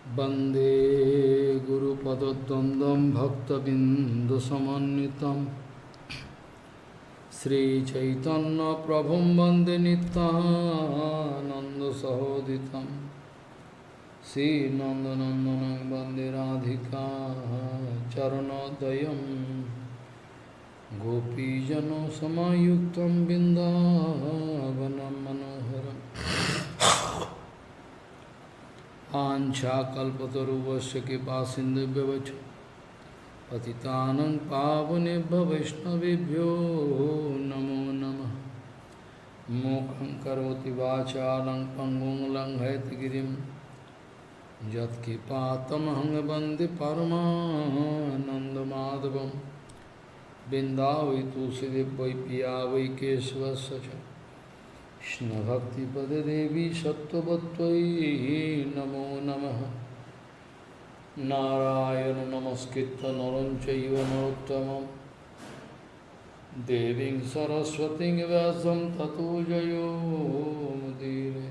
वंदे गुरुपदद्वन्द्वं भक्तबिन्दुसमन्वितं श्रीचैतन्यप्रभुं वन्दे नित्यानन्दसहोदितं श्रीनन्दनन्दनं वन्दे राधिका चरणोदयं गोपीजनसमायुक्तं बिन्दावनं मनोहरम् आञ्छाकल्पतरुवस्य कृपासिन्धुभ्यश्च पतितानं पावनेभ्यो वैष्णवेभ्यो नमो नमः। मूकं करोति वाचालं पङ्गुं लङ्घयतिगिरिं यत्कृपातमहं वन्दे परमानन्दमाधवं। बिन्दावै तुलसीदेव वै पिया वै केशवस्य च कृष्णभक्तिपदे देवी सत्त्ववत्त्वयि नमो नमः। नारायण नमस्कृत्य नरं चैव नरोत्तमं देवीं सरस्वतीं व्यासं ततो जयो मुदीरये।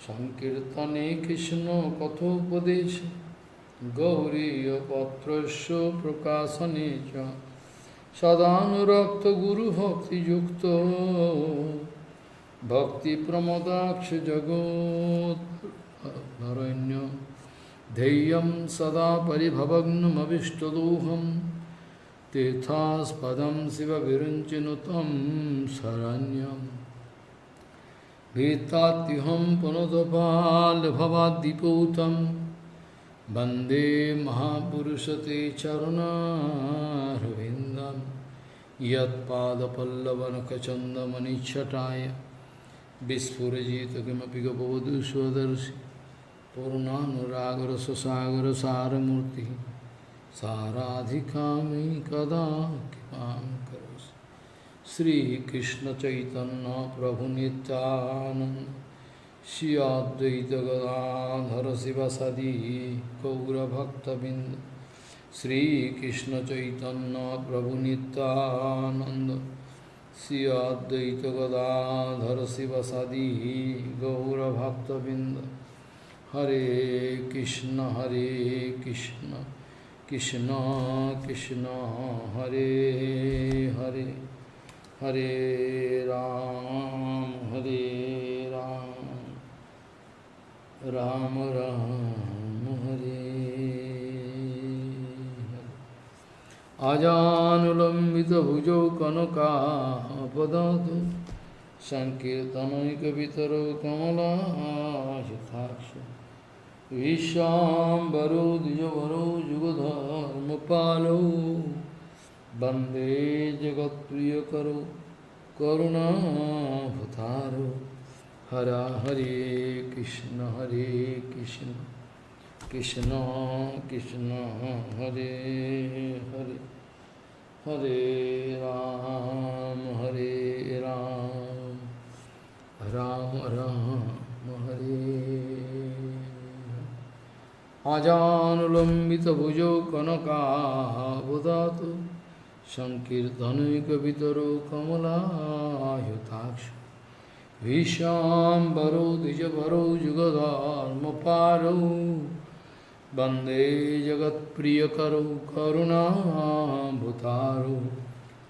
संकीर्तने कृष्ण कथोपदेशे गौरीयपत्रस्य प्रकाशने च सदानुरक्तो गुरुभक्तियुक्तो भक्ति प्रमोदाक्ष जगोद्धरण्य ध्येयं सदा परिभवग्नमभिष्टदोहं तीर्थास्पदं शिवविरञ्चिनुतं शरण्यं भीतात्युहं पुनदपालभवाद्दिपूतं वन्दे महापुरुषते चरणारविन्दं यत्पादपल्लवनखचन्दमनिच्छटाय विस्फुरजित किमपि गपवधू स्वदर्शि पूर्णानुरागरससागरसारमूर्तिः साराधिकामि कदा कृपां करोसि। श्रीकृष्णचैतन्य प्रभुनित्यानन्द श्री अद्वैत गदाधर शिवसदि गौरभक्तबिन्द श्रीकृष्ण चैतन्य प्रभु नित्यानंद श्री अद्वैत गदाधर शिवसदि गौरभक्तबिंद। हरे कृष्ण कृष्ण कृष्ण हरे हरे हरे राम राम राम हरे। आजानुलम्बितभुजौ कनकापदातु संकीर्तनैकवितरौ कमलायताक्ष विश्वाम्बरो द्विजवरो युगधर्मपालौ वन्दे जगत्प्रियकरो करुणाभतारो। हरा हरे कृष्ण कृष्ण कृष्ण हरे हरे हरे राम राम राम हरे। आजानुलम्बितभुजौ कनकावदातु संकीर्तनैकवितरो कमलायताक्ष विश्वाम्बरो द्विजवरो युगधर्मपालौ वन्दे जगत्प्रियकरो करुणाभतारो।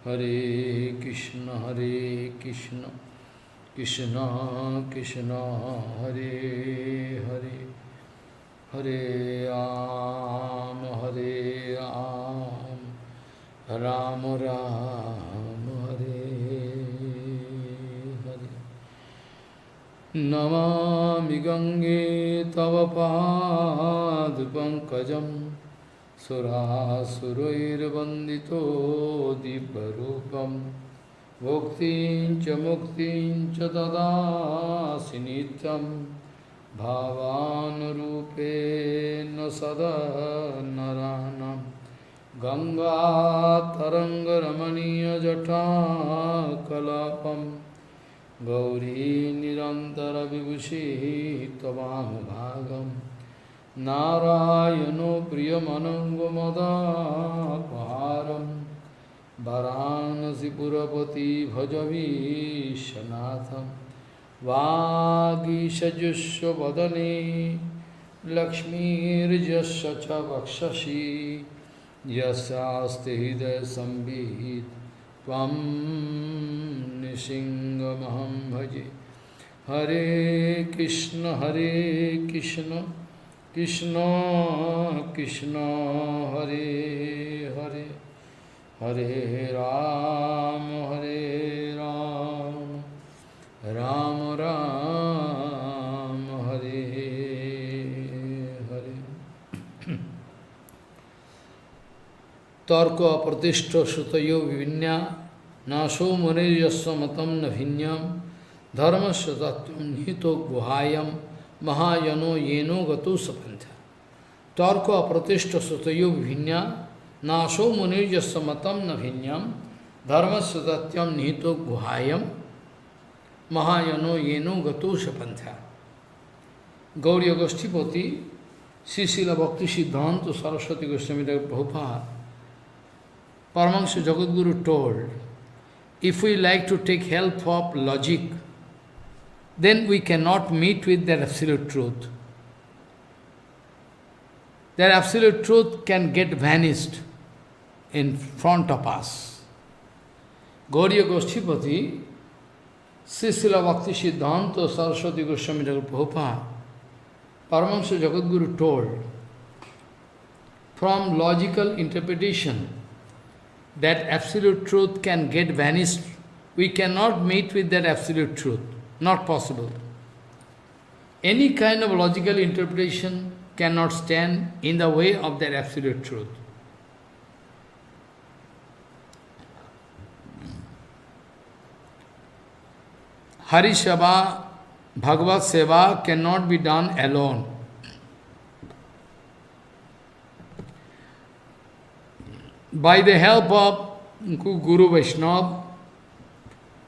हरे कृष्ण कृष्ण कृष्ण हरे हरे हरे राम राम राम हरे हरे। नमामि गंगे तव पादपङ्कजं सुरासुरैर्वन्दितो दिव्यरूपं भुक्तिं च मुक्तिं च ददासि नित्यं भावानुरूपेण सदा नराणां। गङ्गातरङ्गरमणीयजटाकलापं गौरी निरन्तरविभूषिः त्ववामभागं नारायणो प्रियमनङ्गमदापहारं वाराणसीपुरपति भजवीशनाथं वागीशजुष्वदने Lakshmirjasya cha vakshashi yasyaste hidaya sambhit tvam nisingamaham bhaje. Hare Krishna Krishna Krishna Hare Hare Hare Ram Ram Ram Hare Hare. Tarka pratishta sutayo vivinya naso munirjasya matam navinyam dharmasya tatyam nihito guhayam mahayano yeno gato sapantha. Tarka pratishta sutayo vivinya naso munirjasya matam navinyam dharmasya tatyam nihito guhayam mahayano yeno gato sapantha. Gauriya Goshtipati, Srila Bhakti Siddhanta Saraswati Goswami Prabhupada, Paramahansa Jagadguru told, if we like to take help of logic, then we cannot meet with that absolute truth. That absolute truth can get vanished in front of us. Gauriya Goshtipati, Srila Bhakti Siddhanta Saraswati Goswami Prabhupada, Paramahansa Jagadguru told, from logical interpretation, that absolute truth can get vanished. We cannot meet with that absolute truth. Not possible. Any kind of logical interpretation cannot stand in the way of that absolute truth. Hari Seva, Bhagavad Seva cannot be done alone. By the help of Guru Vaishnava,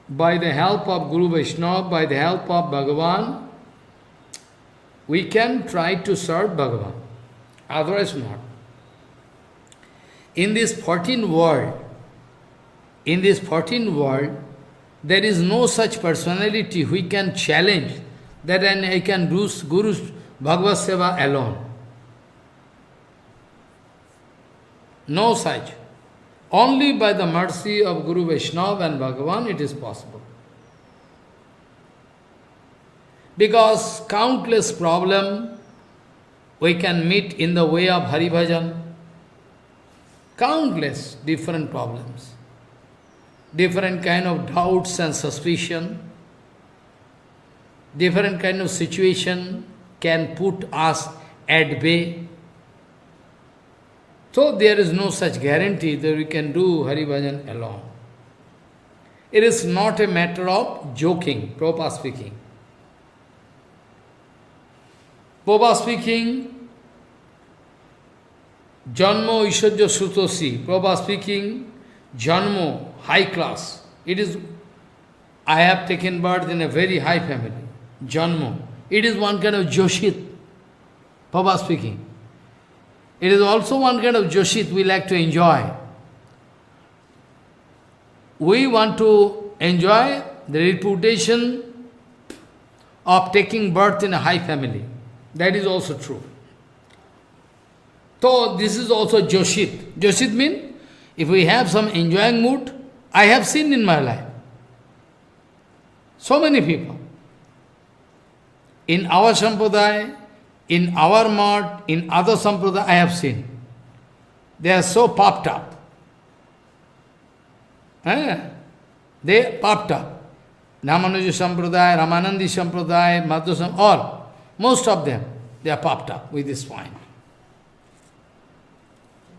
by the help of Bhagavan, we can try to serve Bhagavan. Otherwise not. In this 14 world, there is no such personality who can challenge that I can do Guru's Bhagavad Seva alone. No such. Only by the mercy of Guru Vaishnava and Bhagavan it is possible. Because countless problems we can meet in the way of Hari Bhajan. Countless different problems. Different kind of doubts and suspicion. Different kind of situation can put us at bay. So there is no such guarantee that we can do Hari Bhajan alone. It is not a matter of joking, Prabhupada speaking. Prabhupada speaking, Janmo Ishajya Sutosi. Prabhupada speaking, Janmo, high class. It is, I have taken birth in a very high family. Janmo. It is one kind of Joshit. Prabhupada speaking. It is also one kind of Joshit we like to enjoy. We want to enjoy the reputation of taking birth in a high family. That is also true. So this is also Joshit. Joshit means, if we have some enjoying mood, I have seen in my life. So many people. In our Sampradaya, in our mart, in other Sampradaya, I have seen. They are so puffed up. They puffed up. Ramanuja Sampradaya, Ramanandi Sampradaya, Madhva Sampradaya, all. Most of them, they are puffed up with this point.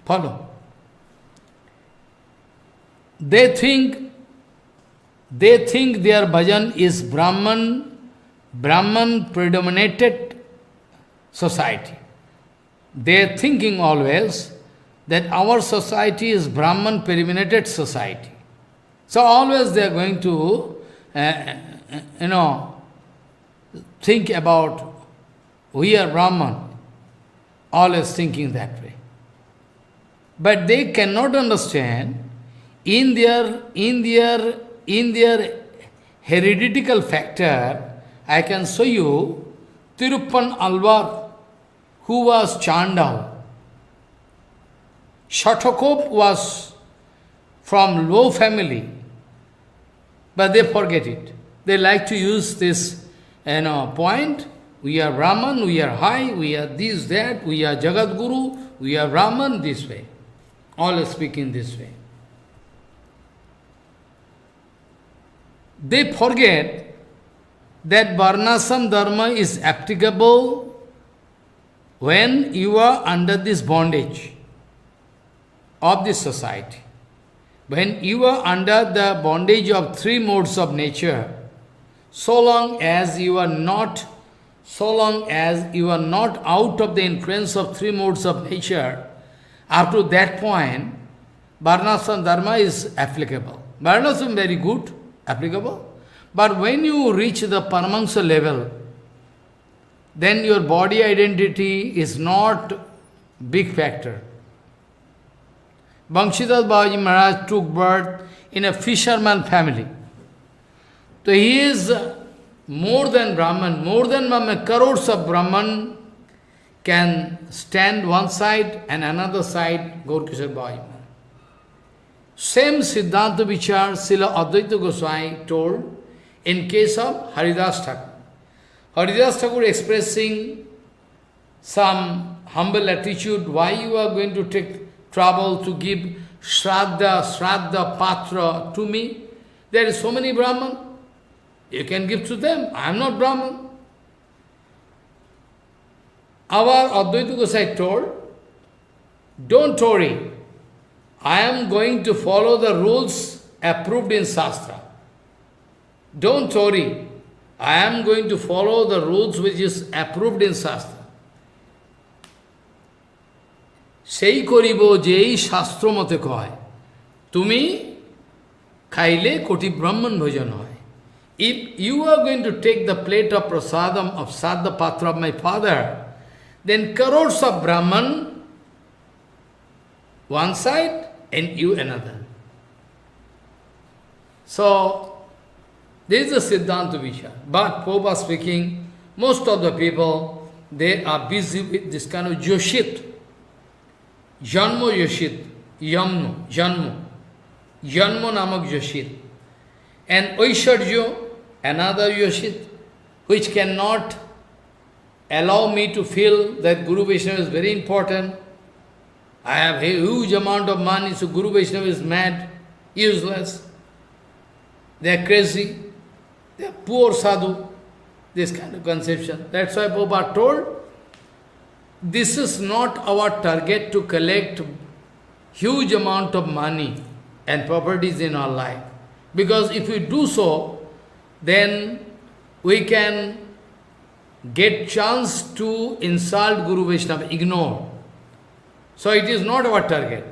Follow. They think their bhajan is Brahman predominated society. They are thinking always that our society is Brahman predominated society. So always they are going to, think about we are Brahman, always thinking that way. But they cannot understand in their hereditary factor. I can show you Tiruppan Alvar. who was Chandal. Shatakop was from low family, but they forget it. They like to use this point. We are Brahman, we are high, we are this, that, we are Jagat Guru, we are Brahman, this way. All speak in this way. They forget that Varnasam Dharma is applicable when you are under this bondage of this society. When you are under the bondage of three modes of nature, so long as you are not out of the influence of three modes of nature, up to that point, Varnasam Dharma is applicable. Varnasam very good, applicable. But when you reach the Paramahansa level, then your body identity is not big factor. Bhangshidas Baba Maharaj took birth in a fisherman family. So he is more than Brahman, crores of Brahman can stand one side and another side, Gaurkishore Baba Maharaj. Same Siddhanta Vichar Srila Advaita Goswami told in case of Haridas Thakur. Haridas Thakur expressing some humble attitude, why you are going to take trouble to give Shraddha, Patra to me? There is so many Brahman. You can give to them. I am not Brahman. Our Advaita Goswami told, don't worry, I am going to follow the rules approved in Shastra. Don't worry, I am going to follow the rules which is approved in Shastra. Sei koribo jei Shastro mate kohay. Tumi khaile koti Brahman bhajan hoy. If you are going to take the plate of prasadam of Shraddha Patra of my father, then crores of Brahman one side and you another. So, this is the Siddhanta Vichar. But Prabhupada speaking, most of the people, they are busy with this kind of Yoshit. Janmo Yoshit. Janmo namak Yoshit. And Oishadjo, another Yoshit, which cannot allow me to feel that Guru Vaishnava is very important. I have a huge amount of money, so Guru Vaishnava is mad, useless. They are crazy. They are poor sadhu. This kind of conception. That's why Prabhupada told, this is not our target to collect huge amount of money and properties in our life. Because if we do so, then we can get chance to insult Guru Vaishnava, ignore. So it is not our target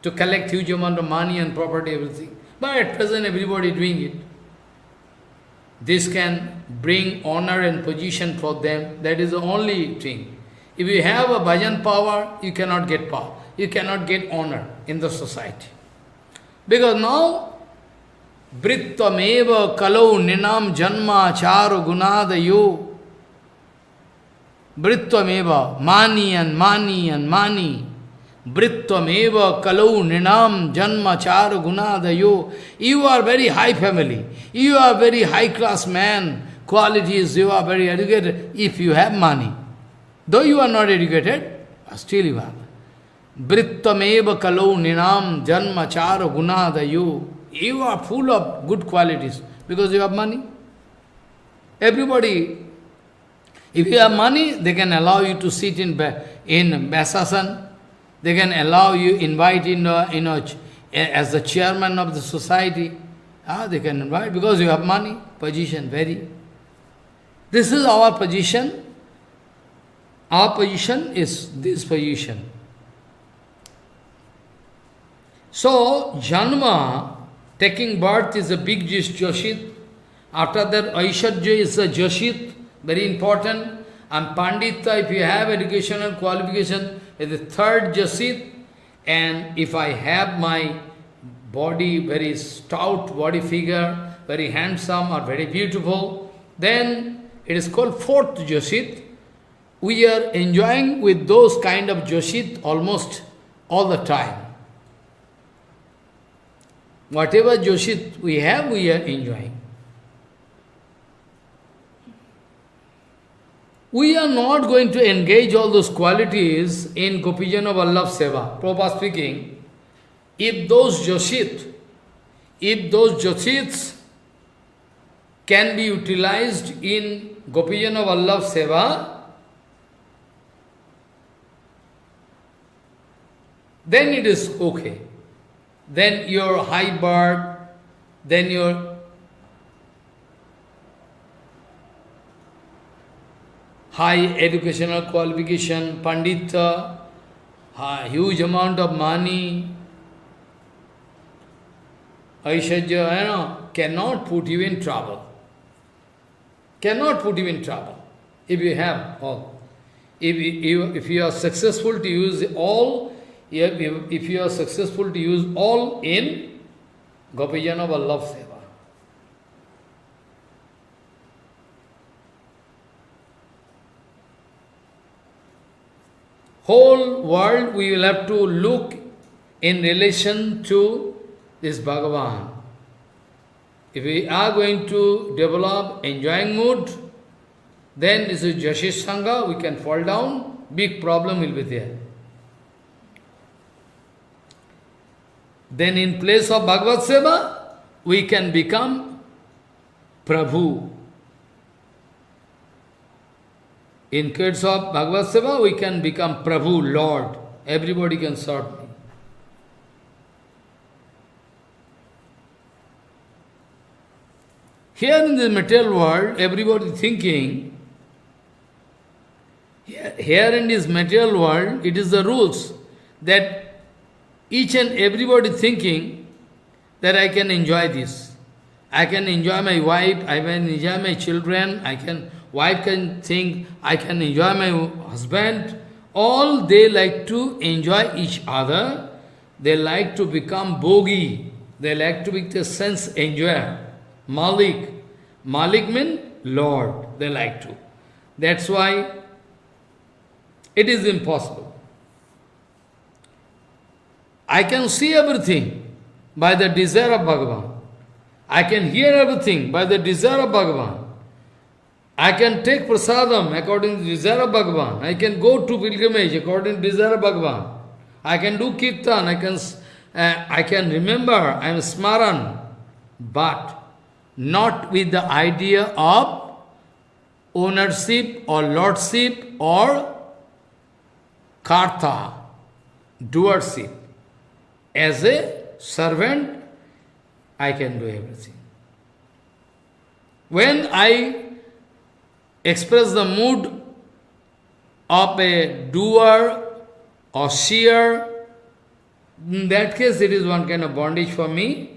to collect huge amount of money and property, everything. But at present everybody doing it. This can bring honor and position for them. That is the only thing. If you have a bhajan power, you cannot get power. You cannot get honor in the society. Because now, Brittameva kalau ninam janma charo gunadayo. Brittameva, mani. Brittameva kalau ninam janma charo gunadayo. You are very high family. You are very high class man. Qualities, you are very educated. If you have money. Though you are not educated, still you have. Brittameva kalau ninam janma charo gunadayo. You are full of good qualities because you have money. Everybody, if you have money, they can allow you to sit in Basasan. They can allow you, invite as the chairman of the society. They can invite because you have money, position, very. This is our position. Our position is this position. So, Janma, taking birth is a big Joshit. After that, Aishadja is a Joshit, very important. And Pandita, if you have educational qualification, is the third Joshit. And if I have my body, very stout body figure, very handsome or very beautiful, then it is called fourth Joshit. we are enjoying with those kind of Joshit almost all the time. Whatever Joshit we have, we are enjoying. We are not going to engage all those qualities in Gopijana Vallabh Seva. Prabhupada speaking, if those Joshits can be utilized in Gopijana Vallabh Seva, then it is okay. Then your high birth, then your high educational qualification, pandita, huge amount of money, aishwarya, cannot put you in trouble. Cannot put you in trouble if you have all. If you are successful to use all, if you are successful to use all in Gopijana Vallabh Seva. Whole world we will have to look in relation to this Bhagavan. If we are going to develop enjoying mood, then this is Jashish Sangha, we can fall down, big problem will be there. Then in place of Bhagavad Seva, we can become Prabhu. In case of Bhagavad Seva, we can become Prabhu, Lord. Everybody can serve me. Here in the material world, everybody thinking, here in this material world, it is the rules that each and everybody thinking that I can enjoy this. I can enjoy my wife, I can enjoy my children, wife can think I can enjoy my husband. All they like to enjoy each other. They like to become bogi. They like to be the sense enjoyer. Malik. Malik means Lord. They like to. That's why it is impossible. I can see everything by the desire of Bhagavan. I can hear everything by the desire of Bhagavan. I can take prasadam according to the desire of Bhagavan. I can go to pilgrimage according to the desire of Bhagavan. I can do kirtan, I can remember, I am smaran, but not with the idea of ownership or lordship or karta, doership. As a servant, I can do everything. When I express the mood of a doer or seer, in that case it is one kind of bondage for me.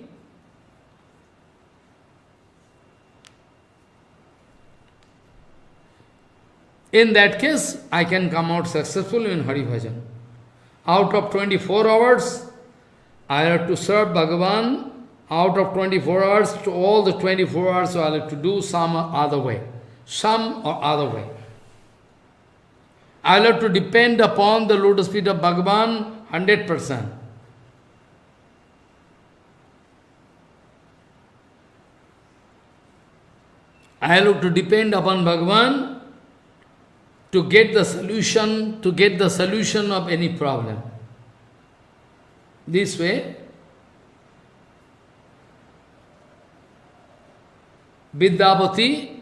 In that case, I can come out successful in Hari Bhajan. Out of 24 hours, I have to serve Bhagavan. Out of 24 hours, to all the 24 hours, I have to do some other way. Some or other way. I have to depend upon the lotus feet of Bhagavan 100%. I have to depend upon Bhagavan to get the solution of any problem. This way, Vidyapati,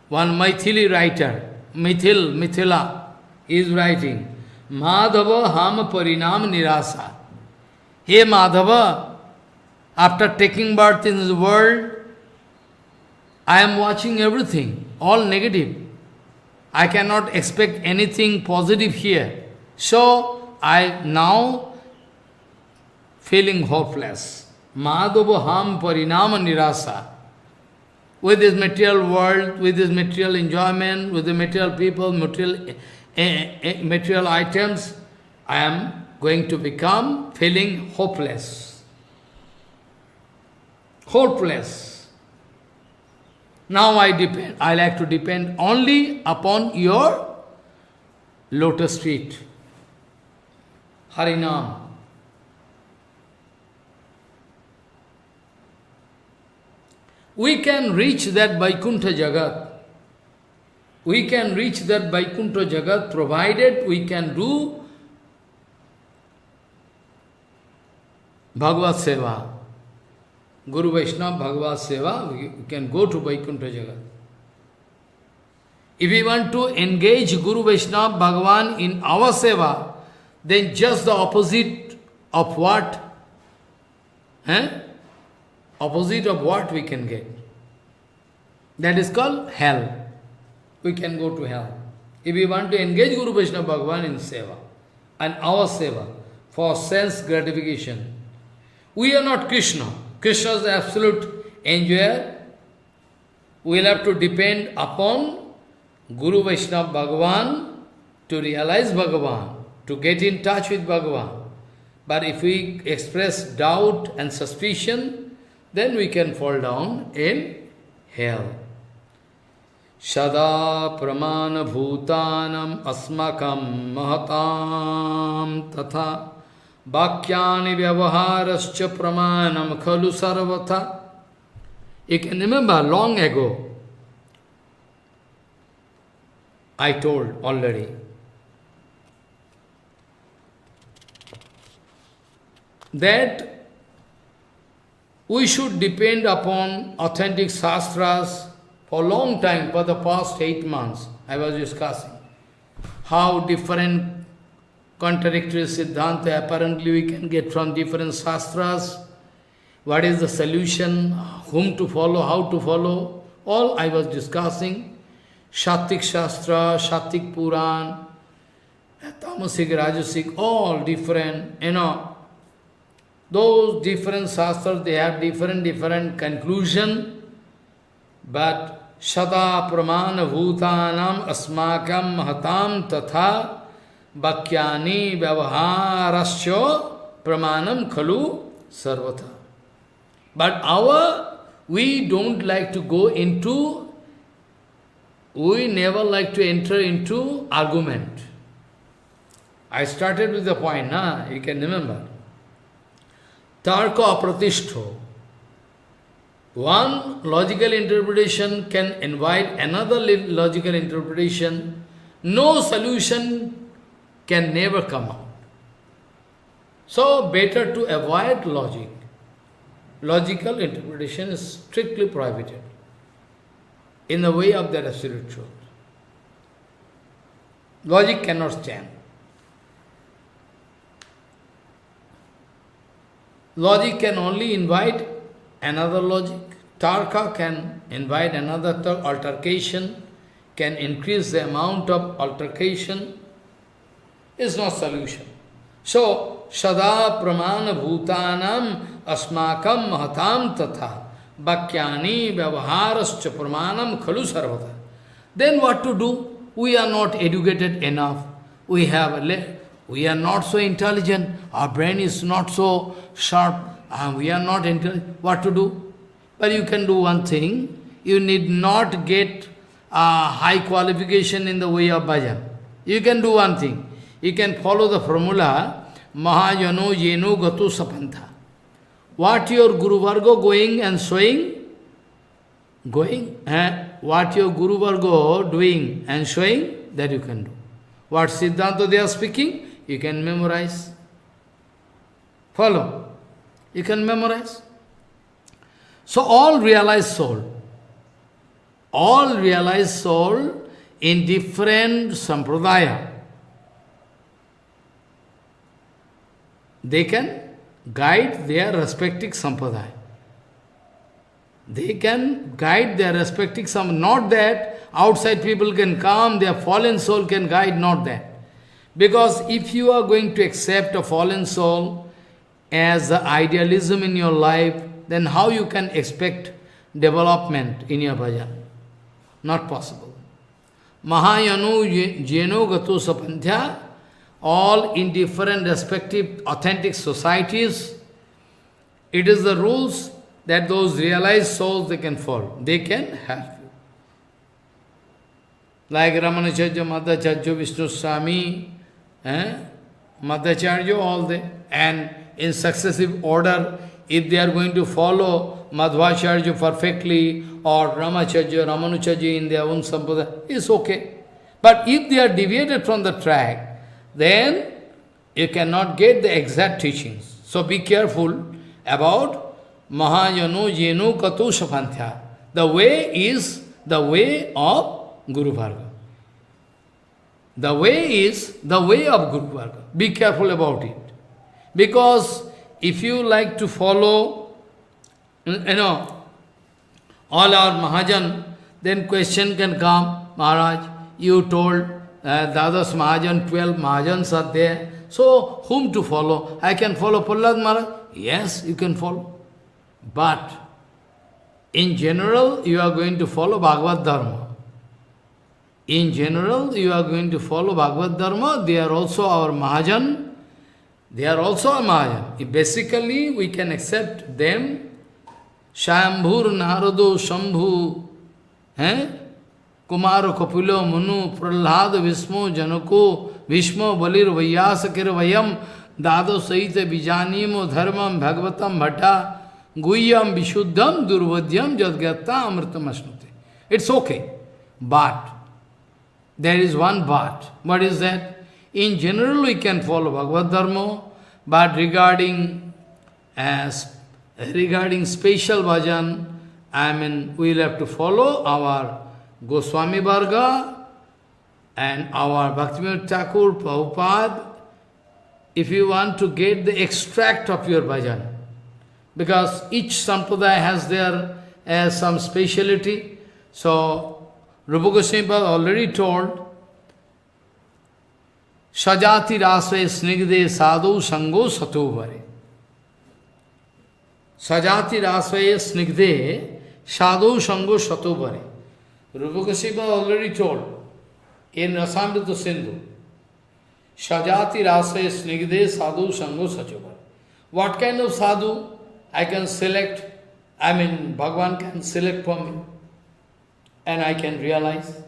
one Maithili writer, Mithila, is writing, Madhava ham parinam nirasa. Hey Madhava, after taking birth in this world, I am watching everything, all negative. I cannot expect anything positive here. So, I now feeling hopeless. Madhava ham parinama nirasa. With this material world, with this material enjoyment, with the material people, material items, I am going to become feeling hopeless. Hopeless. Now I like to depend only upon your lotus feet. Harinam. We can reach that Vaikuntha Jagat. We can reach that Vaikuntha Jagat provided we can do Bhagavad Seva. Guru Vaishnava Bhagavad Seva, we can go to Vaikuntha Jagat. If we want to engage Guru Vaishnava Bhagavan in our Seva, then just the opposite of what? Opposite of what we can get. That is called hell. We can go to hell. If we want to engage Guru Vaishnava Bhagavan in Seva, and our Seva, for sense gratification, we are not Krishna. Krishna is the absolute enjoyer. We will have to depend upon Guru Vaishnava Bhagavan to realize Bhagavan, to get in touch with Bhagavan. But if we express doubt and suspicion, then we can fall down in hell. Shada pramana bhutanam asmakam mahatam tatha Bhakyani vyavaharascha pramanam khalu sarvata. You can remember long ago, I told already, that we should depend upon authentic shastras for a long time, for the past 8 months. I was discussing how different contradictory Siddhanta apparently we can get from different shastras. What is the solution? Whom to follow? How to follow? All I was discussing. Shatik Shastra, Shatik Puran, Tamasik, Rajasik, all different, Those different shastras, they have different conclusion. But Shada Pramana Bhutanam Asmakam Mahatam Tatha Bhakyani Vyavaharascha Pramanam Khalu Sarvata. But we don't like to go into, we never like to enter into argument. I started with the point, you can remember. Tarka apratishto. One logical interpretation can invite another logical interpretation. No solution can never come out. So, better to avoid logic. Logical interpretation is strictly prohibited in the way of that absolute truth. Logic cannot stand. Logic can only invite another logic. Tarka can invite another altercation, can increase the amount of altercation. Is not solution. So, Shada Pramana Bhutanam Asmakam Mahatam Tatha Bhakyani Vyavaharascha Pramanam Khalu Sarvata. Then what to do? We are not educated enough. We are not so intelligent. Our brain is not so sharp. We are not intelligent. What to do? But you can do one thing. You need not get a high qualification in the way of bhajan. You can do one thing. You can follow the formula, Mahayano Yeno Gatu Sapantha. What your Guru Varga going and showing, what your Guru Varga doing and showing, that you can do. What Siddhanta they are speaking, you can memorize. Follow. You can memorize. So all realized soul in different sampradaya, they can guide their respective sampradaya. They can guide their respective sampradaya. Not that outside people can come, their fallen soul can guide, not that. Because if you are going to accept a fallen soul as the idealism in your life, then how you can expect development in your bhajan? Not possible. Mahayanu jeno gato sapantha, all in different respective authentic societies, it is the rules that those realized souls they can follow. They can help you. like Ramanacharya, Madhacharya, Vishnu Swami, Madhacharya, all they, and in successive order, if they are going to follow Madhvacharya perfectly, or Ramacharya, Ramanucharya in their own sampradaya, it's okay. But if they are deviated from the track, then you cannot get the exact teachings. So be careful about Mahayano Yeno Kato Shapantya. The way is the way of Guru Varga. The way is the way of Guru Varga. Be careful about it. Because if you like to follow, all our Mahajan, then question can come, Maharaj, you told Dadas Mahajan, 12 Mahajans are there. So, whom to follow? I can follow Prahlad Maharaj? Yes, you can follow. But, in general, you are going to follow Bhagavad Dharma. In general, you are going to follow Bhagavad Dharma. They are also our Mahajan. They are also a Mahajan. Basically, we can accept them. Shyambhur, Narado, Shambhu, Kumaro, Kapilo, Manu, Prahlad, Vismo, Janako, Vishmo, Balir, Vyasakir, Vayam, Dado, Saita, Bijanimo, Dharmam, Bhagavatam, Bhatta, Guyam, Vishuddham, Durvadyam, Jadgata, Amritam Ashnute. It's okay. But, there is one but. What is that? In general, we can follow Bhagavad Dharma, but regarding special bhajan, we will have to follow our Goswami Varga and our Bhaktivinoda Thakur, Prabhupada, if you want to get the extract of your bhajan. Because each sampradaya has their some speciality. So, Rupa Goswami already told, Sajati rasve snigde sadhu sango satovare. Sajati rasve snigde sadhu sango satovare. Rupa Goswami already told in Rasamrita Sindhu, Sajati rasve snigde sadhu sango satovare. What kind of sadhu I can select? Bhagavan can select for me and I can realize.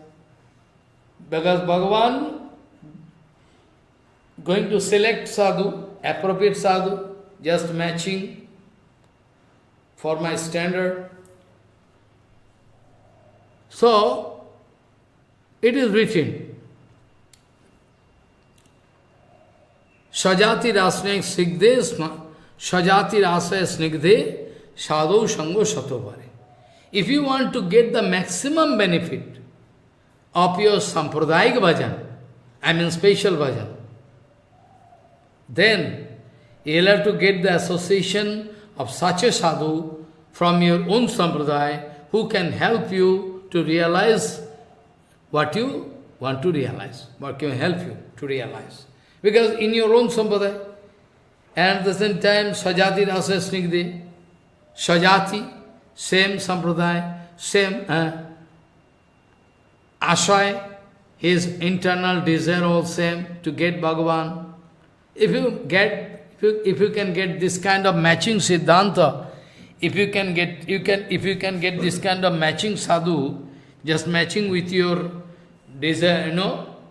Because Bhagavan going to select sadhu, appropriate sadhu, just matching for my standard. So, it is written, Sajati rasne snigde, Sajati rasne snigde, sadhu sango satovare. If you want to get the maximum benefit of your sampradayik bhajan, special bhajan, then you will have to get the association of such a sadhu from your own sampradaya who can help you to realize what you want to realize, what can help you to realize. Because in your own sampradaya, and at the same time, Sajati Rasa Snigde, Sajati, same sampradaya, same ashray, his internal desire all same to get Bhagavan. If you can get this kind of matching Siddhanta, if you can get this kind of matching sadhu, just matching with your desire,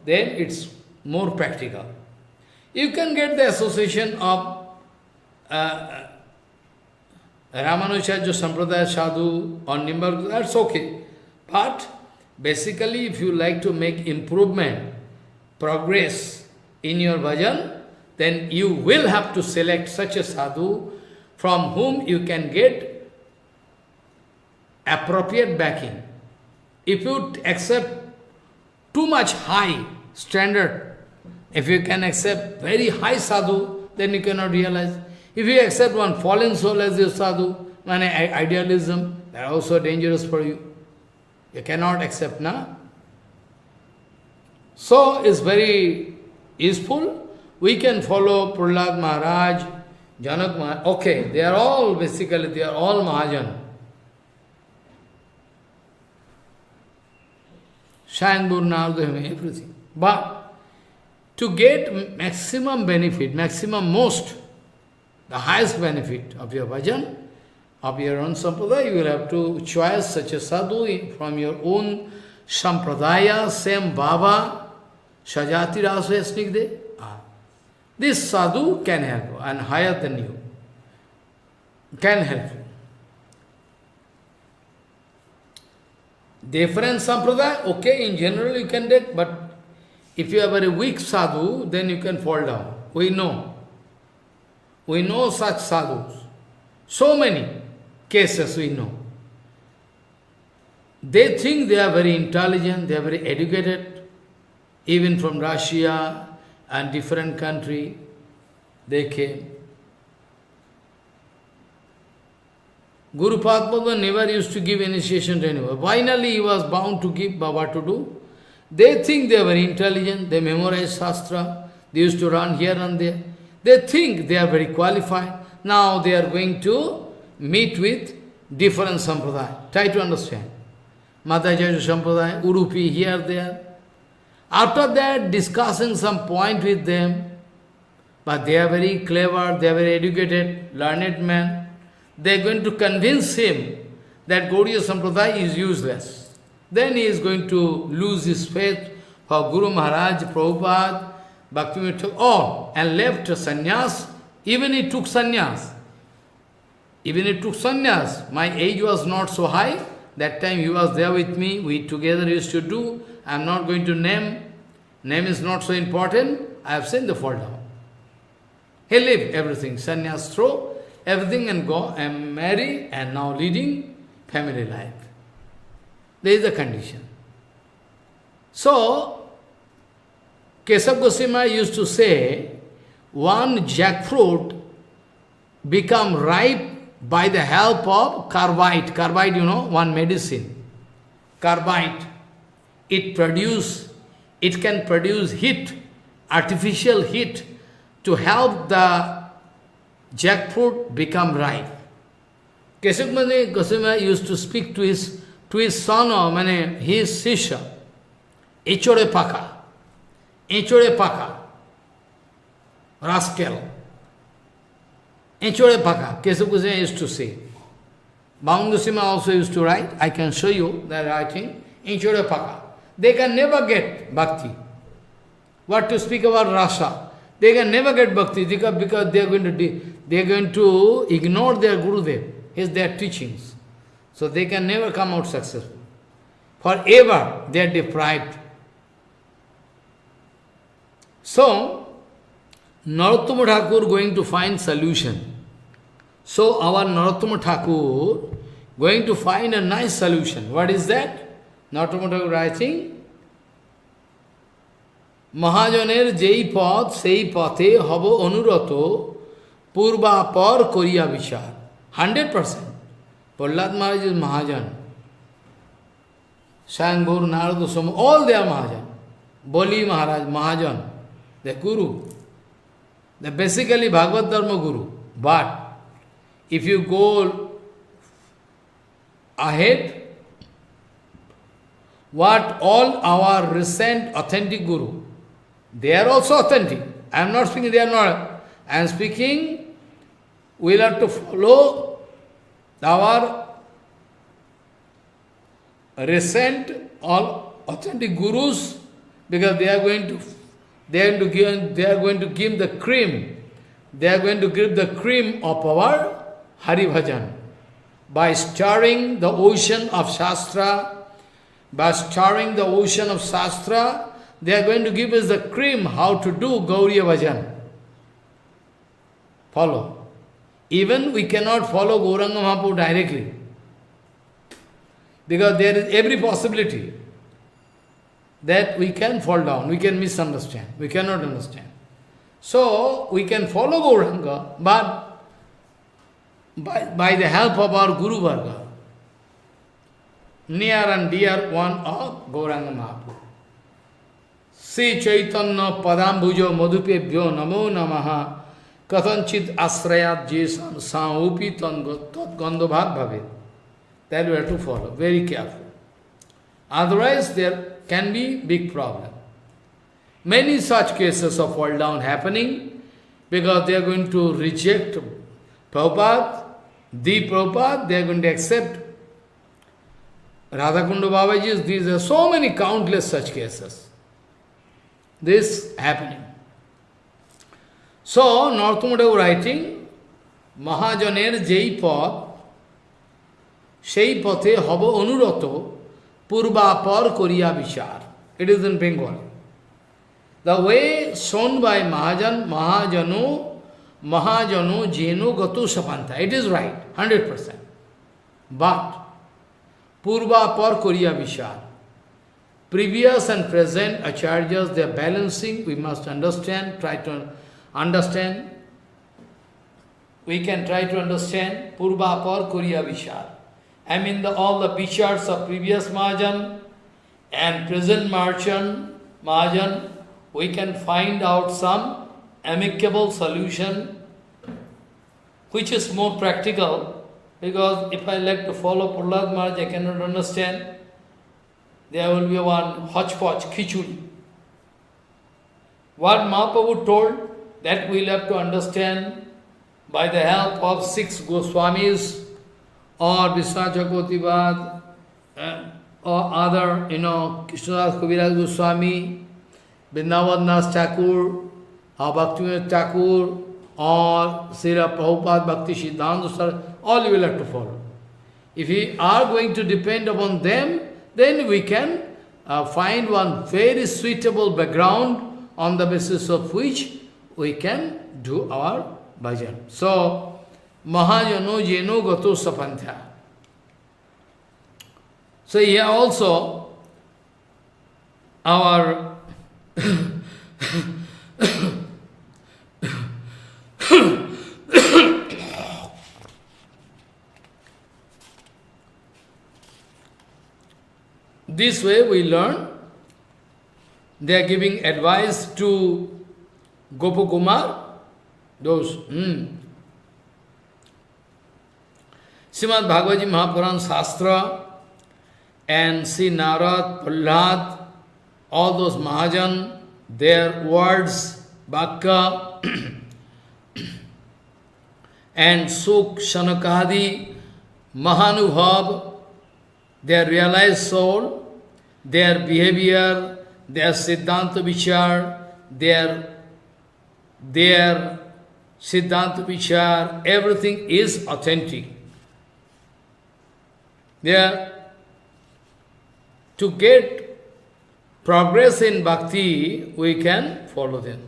then it's more practical. You can get the association of Ramanucharya Sampradaya Sadhu or Nimbar, that's okay. But basically, if you like to make improvement, progress in your bhajan, then you will have to select such a sadhu from whom you can get appropriate backing. If you accept too much high standard, if you can accept very high sadhu, then you cannot realize. If you accept one fallen soul as your sadhu, idealism, that is also dangerous for you. You cannot accept, na? So, it's very useful. We can follow Prahlad Maharaj, Janak Maharaj. Okay, they are all Mahajan. Shyambur, Narada, everything. But to get maximum benefit, the highest benefit of your bhajan, of your own sampradaya, you will have to choose such a sadhu from your own Sampradaya, same Baba, Sajati Rasa Snigde. This sadhu can help you and higher than you. Can help you. Different sampradaya, okay, in general you can take, but if you are very weak sadhu, then you can fall down. We know. We know such sadhus. So many cases we know. They think they are very intelligent, they are very educated, even from Russia and different country, they came. Guru Padma never used to give initiation to anyone. Finally, he was bound to give, but what to do? They think they are very intelligent, they memorize Shastra, they used to run here and there. They think they are very qualified. Now they are going to meet with different sampradaya. Try to understand. Madhacharya sampradaya, Urupi, here, there. After that, discussing some point with them, but they are very clever, they are very educated, learned men. They are going to convince him that Gaudiya Sampradaya is useless. Then he is going to lose his faith for Guru Maharaj, Prabhupada, Bhaktivinoda, all, and left sannyas. Even he took sannyas. Even he took sannyas. My age was not so high. That time he was there with me. We together used to do. I am not going to name. Name is not so important. I have seen the fall down. He left everything. Sannyas throw everything and go and marry and now leading family life. There is the condition. So, Keshav Goswami used to say, one jackfruit become ripe by the help of carbide. Carbide, you know, one medicine. Carbide. It can produce heat, artificial heat, to help the jackfruit become ripe. Keshav Goswami used to speak to his son, or his Sisha, Echore Paka, rascal. Echore Paka, Keshav Goswami used to say. Bhavan Goswami also used to write, I can show you the writing, Echore Paka. They can never get bhakti. What to speak about rasa? They can never get bhakti because they are going to ignore their Gurudev, their teachings. So they can never come out successful. Forever they are deprived. So, Narottama Thakur going to find solution. So our Narottama Thakur going to find a nice solution. What is that? Narottama Thakur writing, Mahajaner jei path sei pathe habo anurato purva par koriya vichar. 100%. Prahlad Maharaj is Mahajan. Shangbhur, Narada, Soma, all they are Mahajan. Boli Maharaj, Mahajan, the Guru. They are basically Bhagavad Dharma Guru. But if you go ahead, what all our recent authentic Guru, they are also authentic. I am not speaking they are not. I am speaking, we will have to follow our recent all authentic Gurus, because they are going to give the cream. They are going to give the cream of our Hari Bhajan by stirring the ocean of Shastra. By stirring the ocean of Shastra, they are going to give us the cream how to do Gauriya Bhajan. Follow. Even we cannot follow Gauranga Mahaprabhu directly, because there is every possibility that we can fall down, we can misunderstand, we cannot understand. So, we can follow Gauranga, but by the help of our Guru Varga, near and dear one of Gauranga Mahaprabhu. Sri Chaitanya Padambujo Madhupebhyo Namo Namaha Kathanchit Asrayat Jesan Saupi Tad Gandhabhat Bhavet. That we have to follow, very careful. Otherwise, there can be big problem. Many such cases of fall down happening because they are going to reject Prabhupada, the Prabhupada, they are going to accept Radhakunda Babaji, these are so many countless such cases. This happening. So, Narottam writing, Mahajaner jei pad, সেই পথে হব অনুরত পূর্বাপর করিয়া বিচার. It is in Bengal. The way shown by Mahajano jeno gatu sapanta. It is right, 100%. But purvapar koriya vichar. Previous and present acharyas, they are balancing. We must understand, try to understand. We can try to understand purvapar koriya vichar. I mean all the vichars of previous Mahajan and present Mahajan, we can find out some amicable solution which is more practical, because if I like to follow Prahlad Maharaj, I cannot understand. There will be one hodgepodge, khichuri. What Mahaprabhu told, that we will have to understand by the help of 6 Goswamis, or Vishwanath Chakravarti or other, Krishnadas Kaviraj Goswami, Vrindavan Das Thakur, or Bhaktivinoda Thakur, or Srila Prabhupada Bhakti Siddhanta Saraswati, all you will have to follow. If we are going to depend upon them, then we can find one very suitable background on the basis of which we can do our bhajan. So, Mahajano jeno gato sapantha. So here also, our this way we learn. They are giving advice to Gopakumar, those Srimad Bhagavad Mahapuran Shastra and Sri Narad, Prahlad, all those Mahajan, their words, Bhakka, and Suk, Shanakadi, Mahanubhav, their realized soul, their behavior, their Siddhanta Vichar, their Siddhanta Vichar, everything is authentic. There, to get progress in bhakti, we can follow them.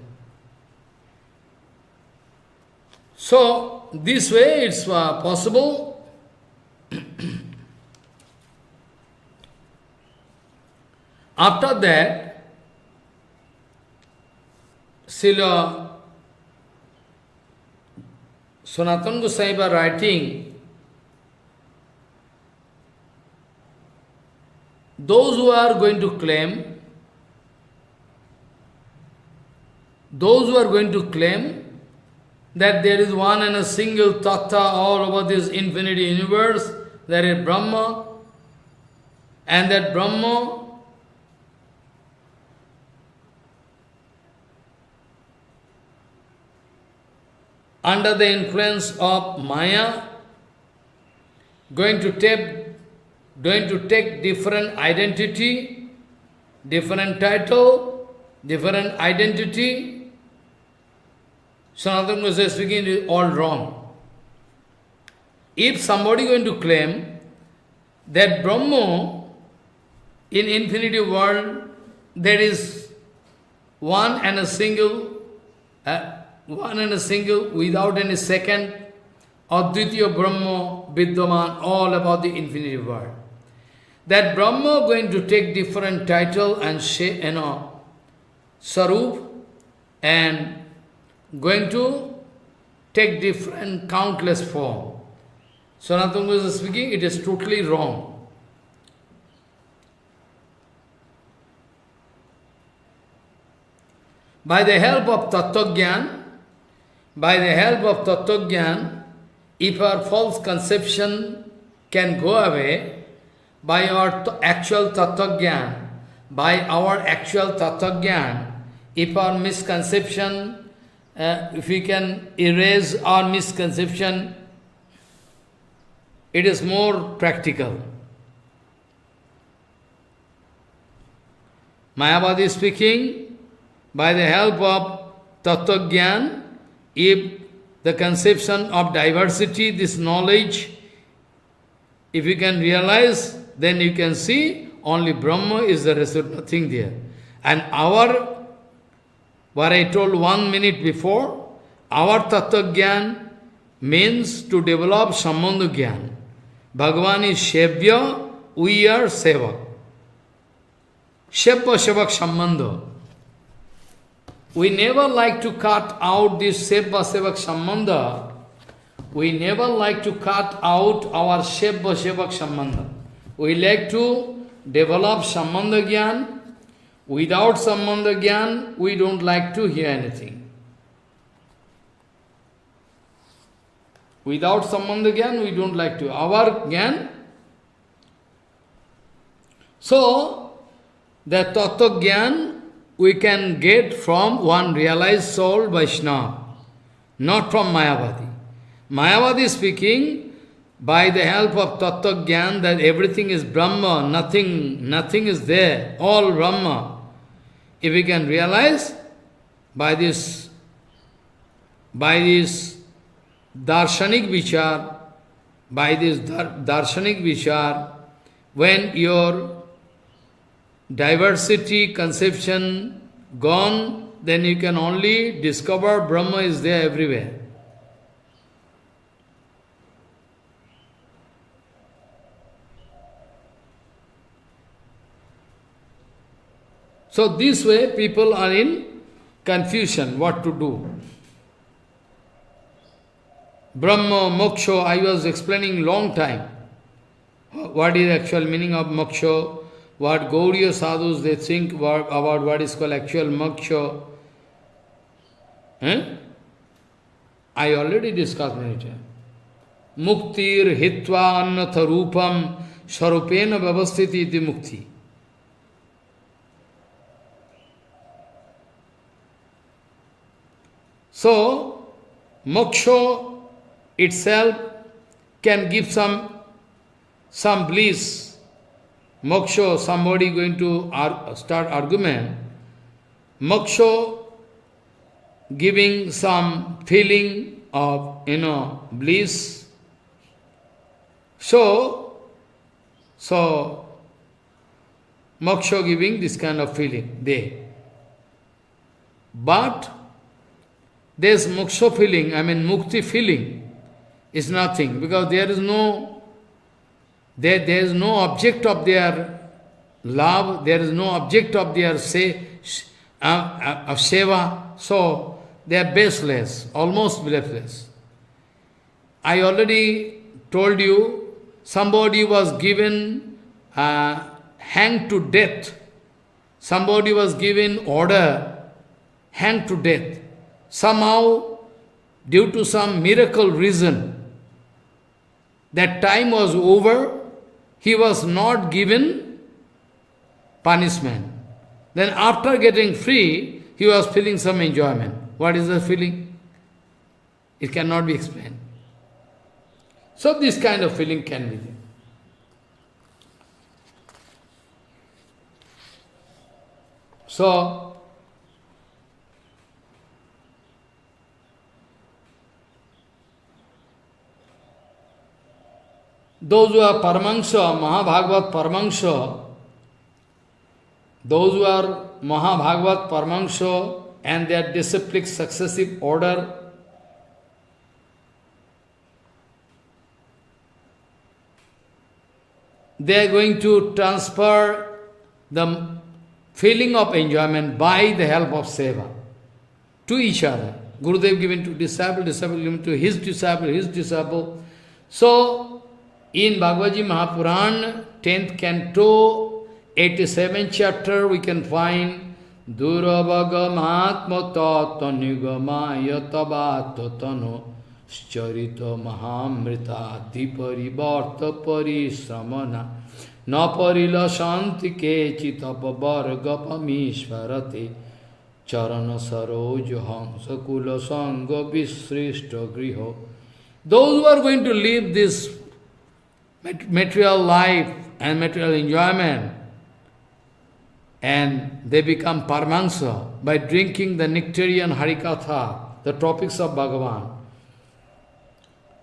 So, this way it's possible. After that, Srila Sanatana Goswami writing, those who are going to claim that there is one and a single tattva all over this infinity universe, there is Brahma, and that Brahma under the influence of Maya, going to take different identity, different title, different identity. Sanatana Goswami is speaking, it is all wrong. If somebody is going to claim that Brahma in infinity world, there is one and a single, without any second, Advitiya Brahma Vidyaman, all about the infinity world. That Brahma going to take different title and Sarup, and going to take different countless form. Sanatana Goswami is speaking, it is totally wrong. By the help of Tattva Gyan, if our false conception can go away, by our actual Tattva Gyan, if our misconception, if we can erase our misconception, it is more practical. Mayavadi speaking, by the help of Tattva Gyan, if the conception of diversity, this knowledge, if you can realize, then you can see only Brahma is the result, nothing there. And our, what I told 1 minute before, our Tattva Gyan means to develop Sambandha Gyan. Bhagavan is Shevya, we are Sevak. Shevya Sevak Sambandha. We never like to cut out this Shevya Sevak Sambandha. We never like to cut out our Shevya Sevak Sambandha. We like to develop Sambandha Gyan. Without Sambandha Gyan, we don't like to hear anything. Without Sambandha Gyan, we don't like to. Our Gyan. So, the Tattva Gyan we can get from one realized soul Vaishnava, not from Mayavadi. Mayavadi speaking, by the help of Tattva Gyan, that everything is Brahma, nothing is there, all Brahma. If we can realize by this darshanik vichar, when your diversity conception gone, then you can only discover Brahma is there everywhere. So this way people are in confusion what to do. Brahma, moksha, I was explaining long time. What is actual meaning of moksha? What Gauriya sadhus they think about what is called actual moksha. I already discussed many times. Muktir hitva annatha rupam sarupena vyavasthiti iti mukti. So, moksha itself can give some bliss. Moksha, somebody going to start argument. Moksha giving some feeling of, bliss. So, moksha giving this kind of feeling, they. But, this moksha feeling, mukti feeling, is nothing, because there is no object of their love, there is no object of their seva, so they are baseless, almost baseless. I already told you, somebody was given hanged to death. Somebody was given order, hanged to death. Somehow, due to some miracle reason, that time was over, he was not given punishment. Then after getting free, he was feeling some enjoyment. What is the feeling? It cannot be explained. So this kind of feeling can be there. So, those who are Paramahansa, Mahabhagavat Paramahansa, those who are Mahabhagavat Paramahansa and their disciplic successive order, they are going to transfer the feeling of enjoyment by the help of seva to each other. Gurudev given to disciple, disciple given to his disciple, his disciple. So, in Bhagavad Gita Mahapuran, 10th canto, 87th chapter, we can find Durabhagamatma tattva nigamaya tabatatano charita mahamrita diparivarta parisramana na parila shanti kechitapa vargapamishvarate charana saroja hansakula sangha visrishta griho. Those who are going to live this material life and material enjoyment and they become paramahansa by drinking the nectarian Harikatha, the topics of Bhagavan.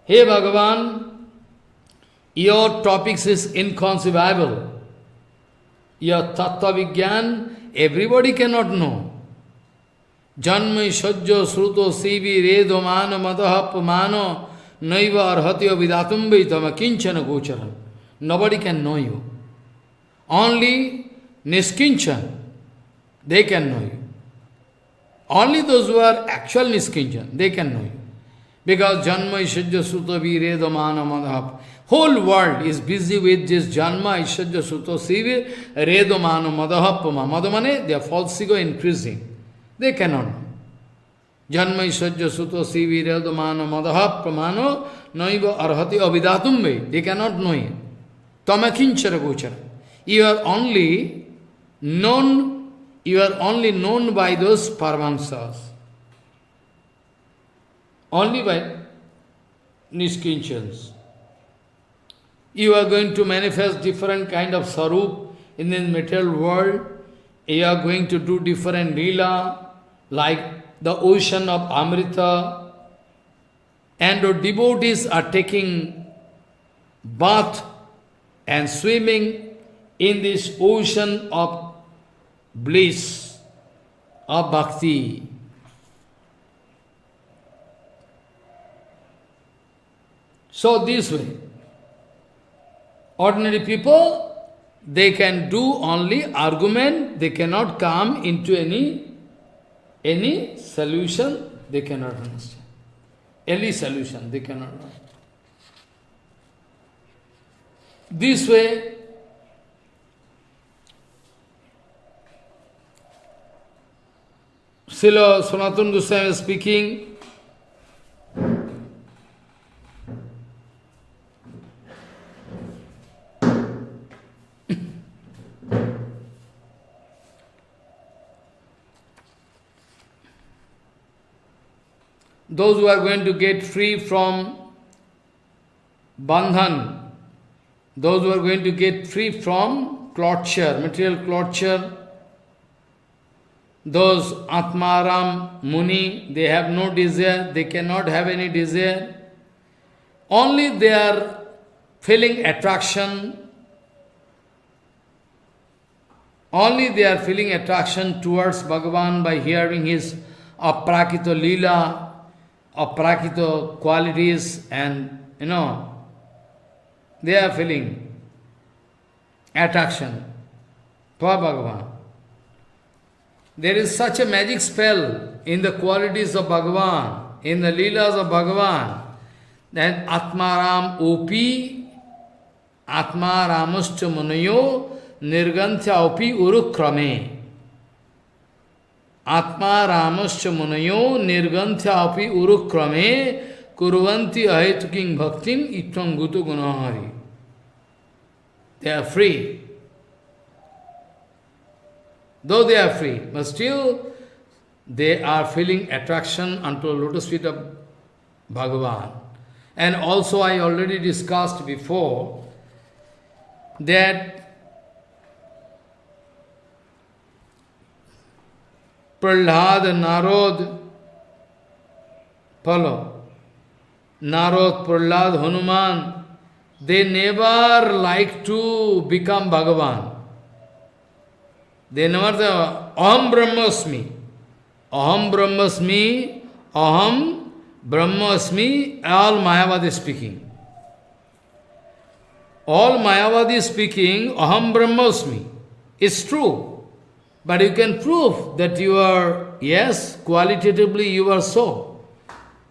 Hey Bhagavan, your topics is inconceivable. Your Tattva Vigyan, everybody cannot know. Janma Shajjo Sruto Sivi Redo Mano Madaha Pumano Naiva Arhatya Vidatumbi Tama Kinchana Gocharam. Nobody can know you. Only Niskinchan, they can know you. Only those who are actual Niskinchan, they can know you. Because Janma Ishajya Sutta Viredo Mana Madhap. Whole world is busy with this Janma Ishajya Sutta Sivi Redo Mana Madhapama. Madhamane, their false ego increasing. They cannot know. Janma Ishajya Sutta Sivi Redo Mana Madhapamano Noiva Arhati Avidatumbe. They cannot know it. Tamakinchara Gochara. You are only known by those paramahamsas. Only by niskinchans. You are going to manifest different kind of sarup in this material world. You are going to do different lila, like the ocean of Amrita. And the devotees are taking bath and swimming in this ocean of bliss, of bhakti. So this way, ordinary people, they can do only argument, they cannot come into any solution, they cannot understand. Any solution, they cannot understand. This way, Srila Sanatana Goswami is speaking, those who are going to get free from bandhan, those who are going to get free from torture, material torture, those Atmaram Muni, they have no desire, they cannot have any desire. Only they are feeling attraction. Only they are feeling attraction towards Bhagavan by hearing his aprakita lila, aprakita qualities, and they are feeling attraction for Bhagavan. There is such a magic spell in the qualities of Bhagavan, in the leelas of Bhagavan, that Atmaram Opi, Atmaramascha Munayo, Nirganthya Opi Urukrame. Atmaramascha Munayo, Nirganthya Opi Urukrame, Kuruvanti Ahetuking Bhaktin Itvam Gutu Gunahari. They are free. Though they are free, but still they are feeling attraction unto the lotus feet of Bhagavan. And also I already discussed before that Prahlad, Narod, follow, Narod, Prahlad, Hanuman, they never like to become Bhagavan. They never say, Aham Brahmasmi. Aham Brahmasmi, Aham Brahmasmi, all Mayavadi speaking. All Mayavadi speaking, Aham Brahmasmi. It's true. But you can prove that you are, yes, qualitatively you are so.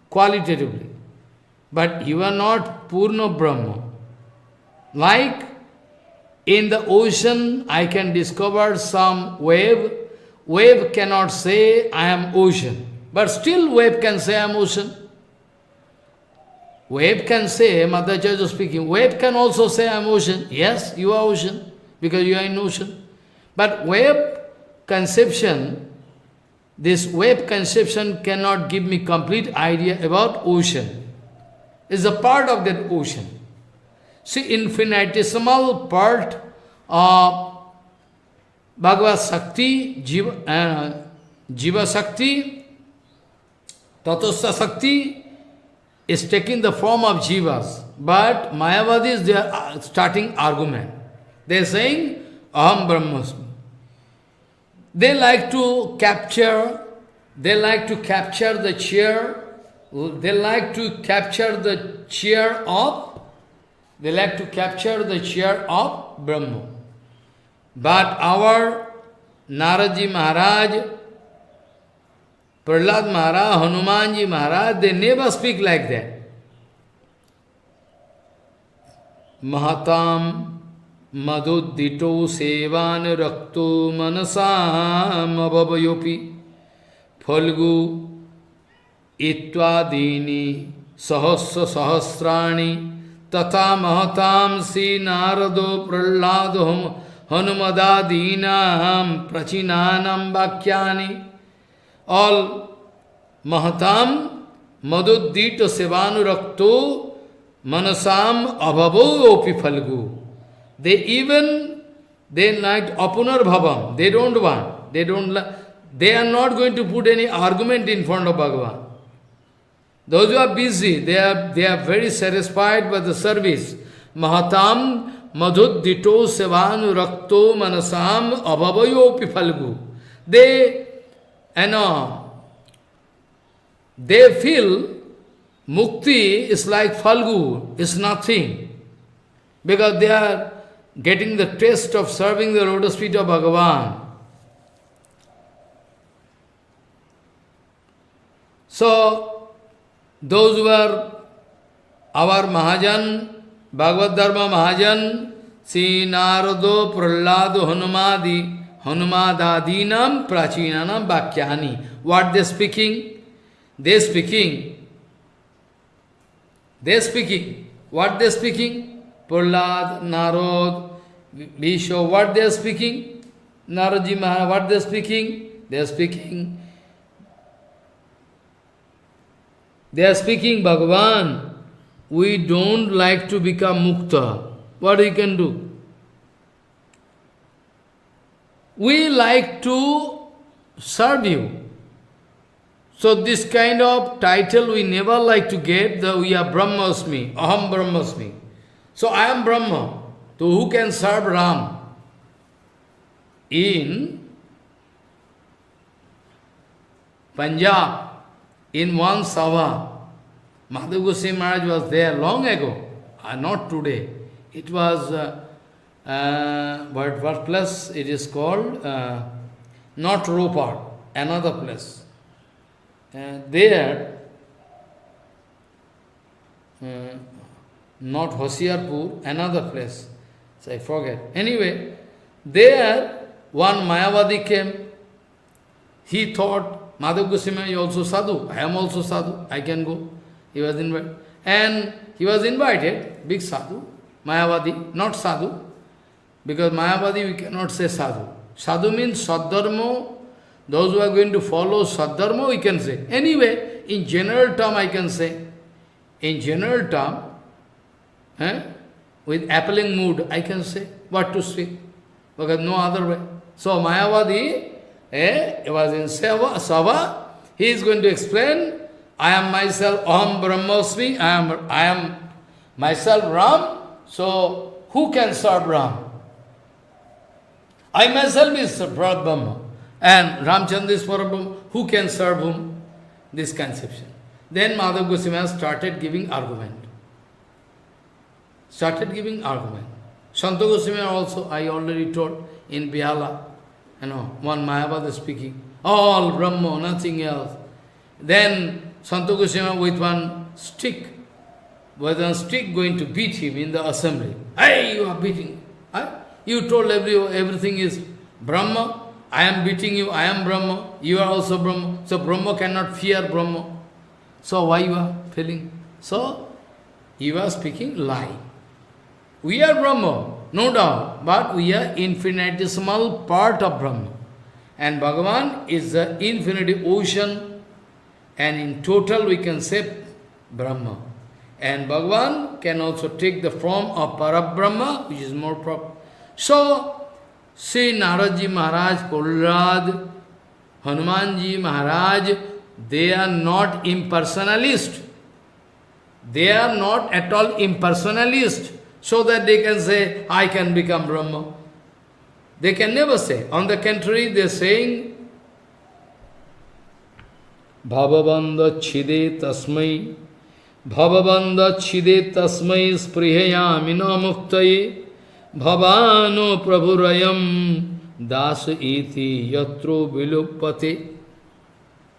Qualitatively. But you are not Purna Brahma. Like in the ocean, I can discover some wave. Wave cannot say, I am ocean. But still wave can say, I am ocean. Wave can say, Madhacharya is speaking, wave can also say, I am ocean. Yes, you are ocean, because you are in ocean. But wave conception, this wave conception cannot give me complete idea about ocean. It's a part of that ocean. See, infinitesimal part of Bhagavad Shakti, Jiva Shakti, Tatastha Shakti is taking the form of Jivas. But Mayavadis, they are starting argument. They are saying, Aham Brahmasmi. They like to capture the chair, they like to capture the chair of Brahma. But our Naraji Maharaj, Prahlad Maharaj, Hanumanji Maharaj, they never speak like that. Mahatam Madhuddito Sevan Rakto Manasam Abhavayopi Phalgu Itvadini Sahasra Sahasrani Tata Mahatam Si Narado Prahlado Hanumadadinam Prachinanam Bhakyani. All Mahatam Madhuddito Sevanurakto Manasam Abhavopi Phalgu. They like Apunar Bhavam. They don't want. They are not going to put any argument in front of Bhagavan. Those who are busy, they are very satisfied by the service. Mahatam madhuddito sevanu rakto manasam abhavayopi phalgu. They feel mukti is like phalgu, is nothing. Because they are getting the taste of serving the lotus feet of Bhagavan. So, those who were our Mahajan, Bhagavad Dharma Mahajan, Sri Narado, Prahlado, Hanumadadinam, Prachinanam, Bhakyani. What they speaking? They speaking. What they speaking? Prahlad, Narad, Bhisho, what they are speaking? Naradji Maharaj, what they are speaking? They are speaking Bhagavan, we don't like to become mukta. What we can do? We like to serve you. So this kind of title we never like to get, that we are Brahmasmi, Aham Brahmasmi. So I am Brahma. So who can serve Ram? In Punjab, in one Sabha, Madhav Goswami Maharaj was there long ago, not today. It was, what place it is called? Not Ropar, another place. There, not Hoshiarpur, another place. So I forget. Anyway, there one Mayavadi came. He thought, Madhav Goswami is also sadhu. I am also sadhu. I can go. He was invited. And he was invited, big sadhu, Mayavadi, not sadhu. Because Mayavadi we cannot say sadhu. Sadhu means Saddharma. Those who are going to follow Saddharma we can say. Anyway, in general term I can say. In general term, with appealing mood, I can say what to speak, because no other way. So Mayavadi, he was in Sabha, he is going to explain, I am myself, Aham Brahmasmi, I am myself Ram, so who can serve Ram? I myself is Brahma, and Ramchandra is Brahma, who can serve whom? This conception. Then Madhav Goswami started giving argument. Santa Goswami also, I already told, in Bihala, one Mayavad speaking, all Brahma, nothing else. Then Santa Goswami with one stick going to beat him in the assembly. Hey, you are beating. You told everything is Brahma, I am beating you, I am Brahma, you are also Brahma. So Brahma cannot fear Brahma. So why you are feeling? So, you are speaking lie. We are Brahma, no doubt, but we are infinitesimal part of Brahma. And Bhagavan is the infinity ocean, and in total we can say Brahma. And Bhagavan can also take the form of Parabrahma, which is more proper. So, See Naradji Maharaj, Prahlad, Hanumanji Maharaj, they are not impersonalist. They are not at all impersonalist, so that they can say, I can become Brahma. They can never say. On the contrary, they are saying, Bhavabandha chide tasmai, Bhavabandha chide tasmai sprihayamina muktaye, Bhavano prabhurayam das iti yatro viluppate.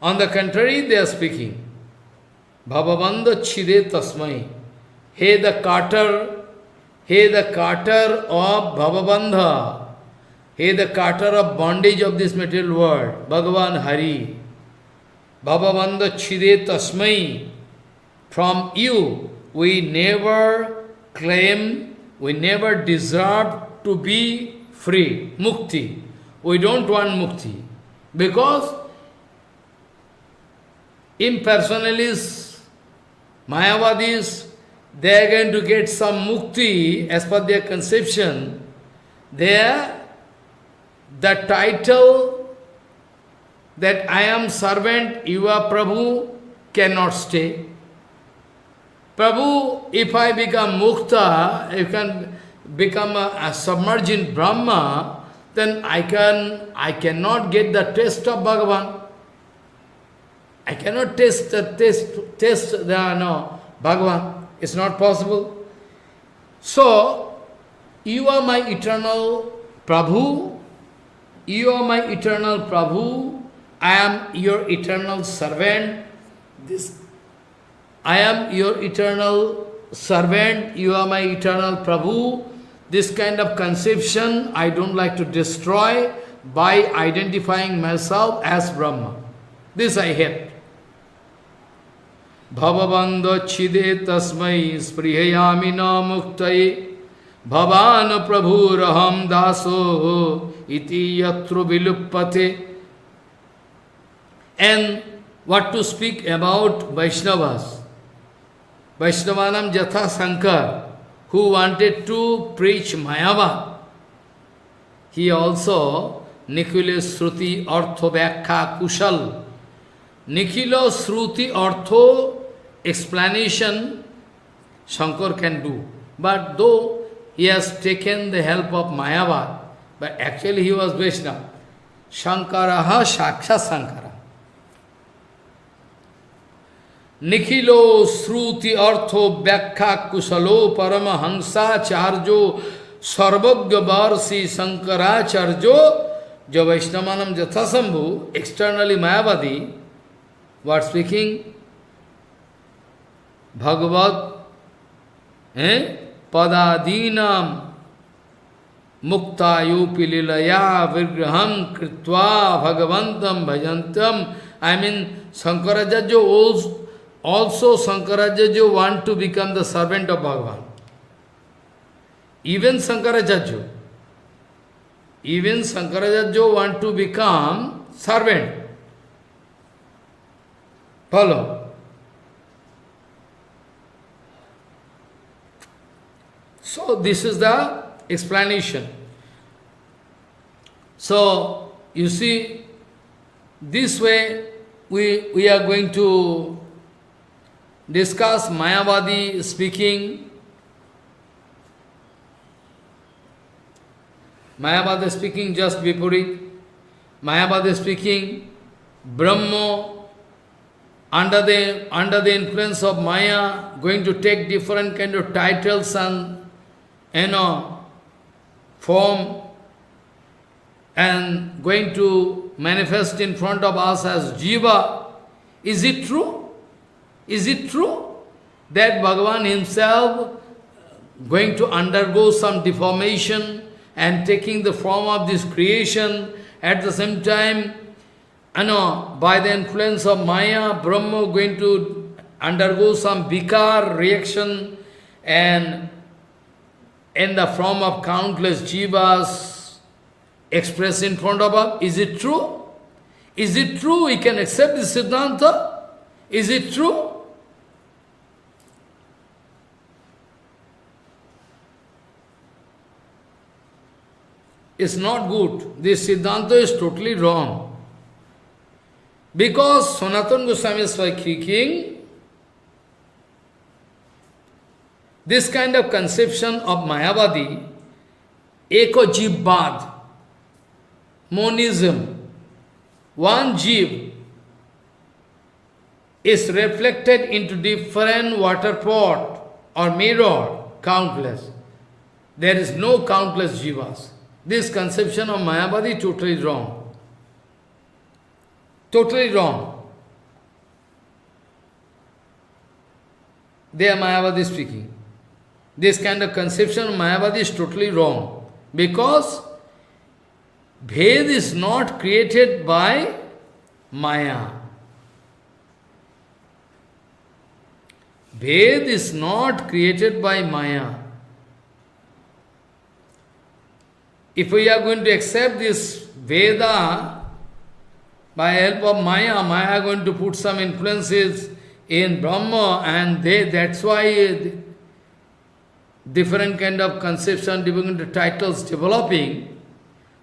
On the contrary, they are speaking, Bhavabandha chide tasmai. Hey the carter of Bhavabandha, hey the carter of bondage of this material world, Bhagavan Hari. Bhavabandha chide tasmai. From you, we never claim, we never deserve to be free, mukti. We don't want mukti. Because impersonalists, Mayavadis, they are going to get some mukti as per their conception. There, the title that I am servant, you are Prabhu, cannot stay. Prabhu, if I become mukta, I can become a submerged in Brahma, then I cannot get the taste of Bhagavan. I cannot taste the Bhagavan. It's not possible. So, you are my eternal Prabhu. You are my eternal Prabhu. I am your eternal servant. I am your eternal servant. You are my eternal Prabhu. This kind of conception I don't like to destroy by identifying myself as Brahma. This I hate. Bhavabandha chide tasmai sprihayamina muktaye bhavana prabhuraham daso iti yatru viluppate. And what to speak about Vaishnavas? Vaishnavanam Jatha Sankar, who wanted to preach Mayavad. He also Nikhila Sruti Artho Vyakha Kushal. Nikhila Sruti Artho explanation Shankar can do. But though he has taken the help of Mayavad, but actually he was Vaishnava. Shankaraha Shaksha Sankara. Nikhilo Sruti Artho Vyakha Kusalo Paramahansa Charjo Sarvagya Varsi Sankaracharjo Jo Vaishnavanam Jathasambhu, externally Mayavadi, what speaking? Bhagavad Padadinam Muktayu Pililaya Vigraham Kritva Bhagavantam Bhajantam. I mean, Sankaracharya also Sankaracharya want to become the servant of Bhagavan. Even Sankaracharya want to become servant. Follow. So this is the explanation. So you see, this way we are going to discuss Mayavadi speaking. Mayavadi speaking just before it. Mayavadi speaking Brahma under the influence of Maya, going to take different kind of titles and form, and going to manifest in front of us as Jiva. Is it true? Is it true that Bhagavan himself going to undergo some deformation and taking the form of this creation, at the same time, by the influence of Maya, Brahma going to undergo some vikar reaction and in the form of countless jivas expressed in front of us? Is it true? Is it true we can accept this Siddhanta? Is it true? is not good. This Siddhanta is totally wrong. Because Sanatana Goswami is speaking, this kind of conception of Mayavadi, eko-jeev-bad, monism, one jeev is reflected into different water pot or mirror, countless. There is no countless jivas. This conception of Mayavadi totally wrong. Totally wrong. They are Mayavadi speaking. This kind of conception of Mayavadi is totally wrong. Because Bhed is not created by Maya. Bhed is not created by Maya. If we are going to accept this Veda by help of Maya, Maya are going to put some influences in Brahma, and that's why different kind of conception, different kind of titles developing,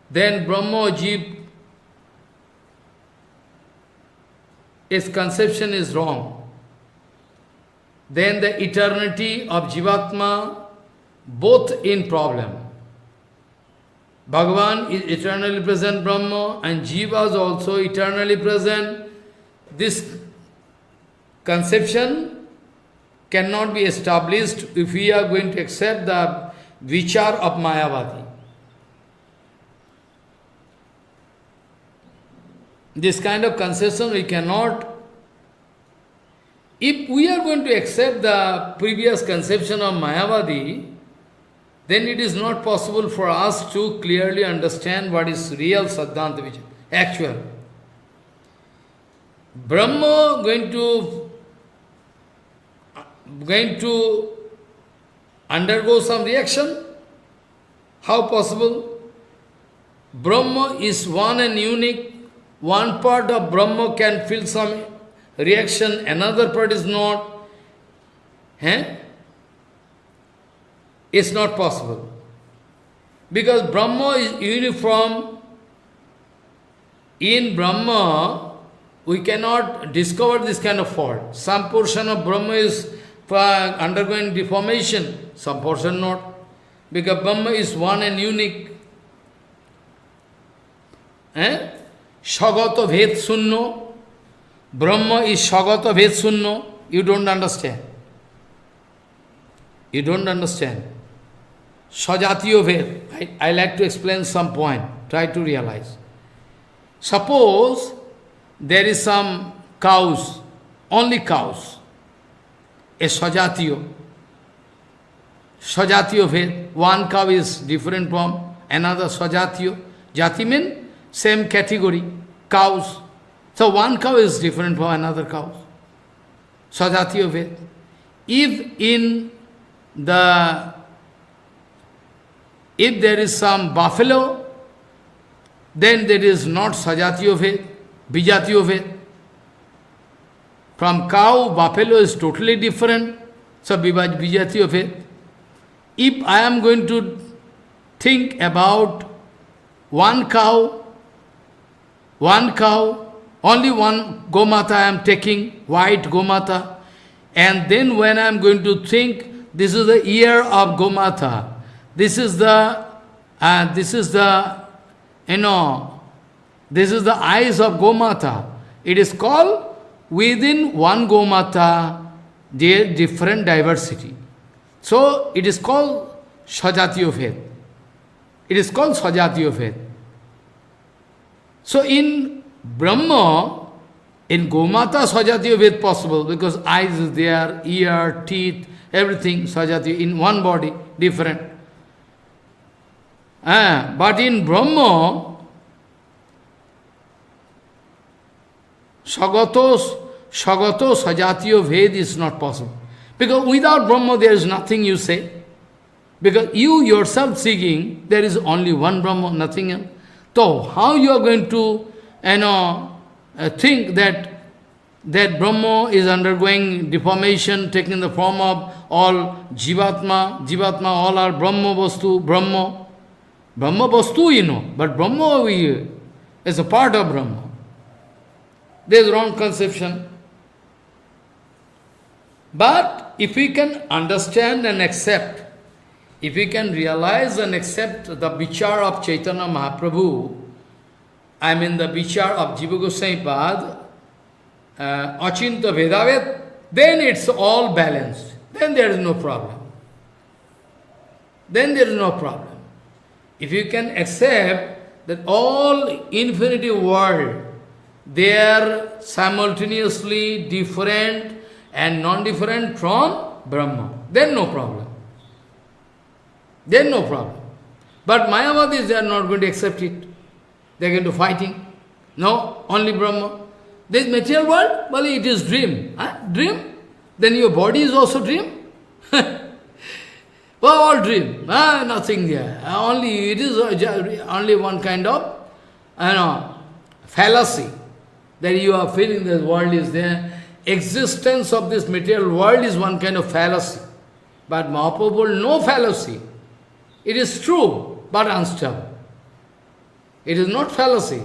then Brahma Jeev, its conception is wrong. Then the eternity of Jivatma, both in problem. Bhagavan is eternally present Brahma, and Jiva is also eternally present. This conception cannot be established if we are going to accept the vichar of Mayavadi. This kind of conception we cannot. If we are going to accept the previous conception of Mayavadi, then it is not possible for us to clearly understand what is real Siddhanta Vichar, actual. Brahma going to undergo some reaction? How possible? Brahma is one and unique. One part of Brahma can feel some reaction, another part is not. It's not possible. Because Brahma is uniform. In Brahma, we cannot discover this kind of fault. Some portion of Brahma is undergoing deformation, some portion not. Because Brahma is one and unique. Shagata Bhed Sunno. Brahma is Shagata Bhed Sunno. You don't understand. You don't understand. Sajatiyo Bhed. I like to explain some point. Try to realize. Suppose there is some cows, only cows. A Sajatiyo. Sajatiyo Bhed. One cow is different from another Sajatiyo. Jati means same category, cows. So one cow is different from another cow. Sajatiyo Bhed. If there is some buffalo, then there is not Sajatiyo Bhed, Vijatiyo Bhed. From cow, buffalo is totally different. So Vijatiyo Bhed. If I am going to think about one cow, only one Gomata I am taking, white Gomata, and then when I am going to think, this is the ear of Gomata, this is the eyes of Gomata. It is called within one Gomata, there different diversity. So it is called Sajatiyo Bhed. It is called Sajatiyo Bhed. So in Brahma, in Gomata, Sajatiyo Bhed possible because eyes is there, ear, teeth, everything Sajatiyo in one body, different. But in Brahma, Sagato Sajatiyo Bhed is not possible. Because without Brahma there is nothing you say. Because you yourself seeking, there is only one Brahma, nothing else. So how you are going to think that Brahma is undergoing deformation, taking the form of all Jivatma, all are Brahma Vastu, Brahma. Brahma Vastu you know, but Brahma is a part of Brahma. There is wrong conception. But if we can understand and accept, if we can realize and accept the vichar of Chaitanya Mahaprabhu, I mean the vichar of Jiva Goswami Pad, Achinta Vedavet, then it's all balanced. Then there is no problem. Then there is no problem. If you can accept that all infinity world, they are simultaneously different and non-different from Brahma, then no problem. Then no problem. But Mayavadis, they are not going to accept it. They are going to fighting. No, only Brahma. This material world, well, it is dream. Huh? Dream? Then your body is also dream? Well, all dream. Nothing there. Only it is only one kind of fallacy. That you are feeling this world is there. Existence of this material world is one kind of fallacy. But Mahaprabhu, no fallacy. It is true, but unstable. It is not fallacy.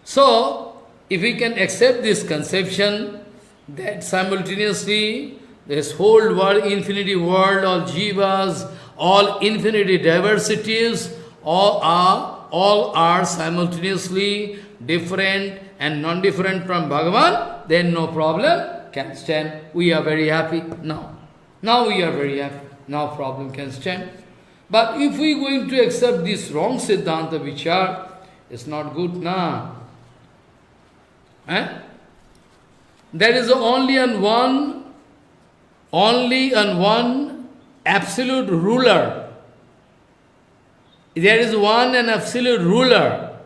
So, if we can accept this conception, that simultaneously this whole world, infinity world, all jivas, all infinity diversities, all are simultaneously different and non-different from Bhagavan, then no problem can stand. We are very happy now. Now we are very happy. Now problem can stand. But if we are going to accept this wrong Siddhanta Vichar, it's not good, na. There is only one absolute ruler. There is one and absolute ruler.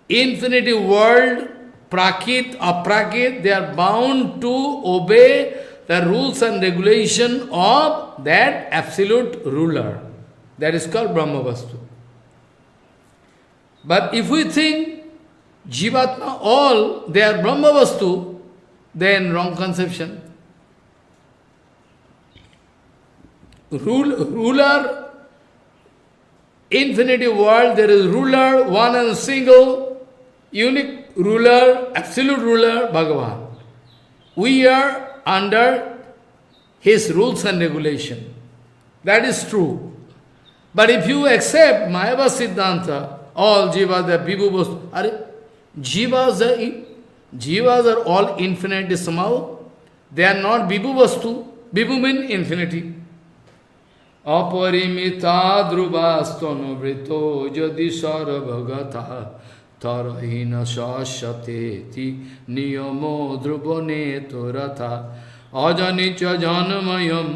Infinity world, Prakrit, Aprakrit, they are bound to obey the rules and regulation of that absolute ruler. That is called Brahmavastu. But if we think Jivatma all, they are Brahmavastu, then wrong conception. Ruler, infinity world, there is ruler, one and single, unique ruler, absolute ruler, Bhagavan. We are under his rules and regulation. That is true. But if you accept Mayava Siddhanta, all jivas are Vibhu Vastu, jivas are all infinitesimal. They are not Vibhu Vastu. Vibhu means infinity. Aparimita drubastano vrito jadi sarabhagata tarahina shashateti niyamo drubane torata ajanicha janamayam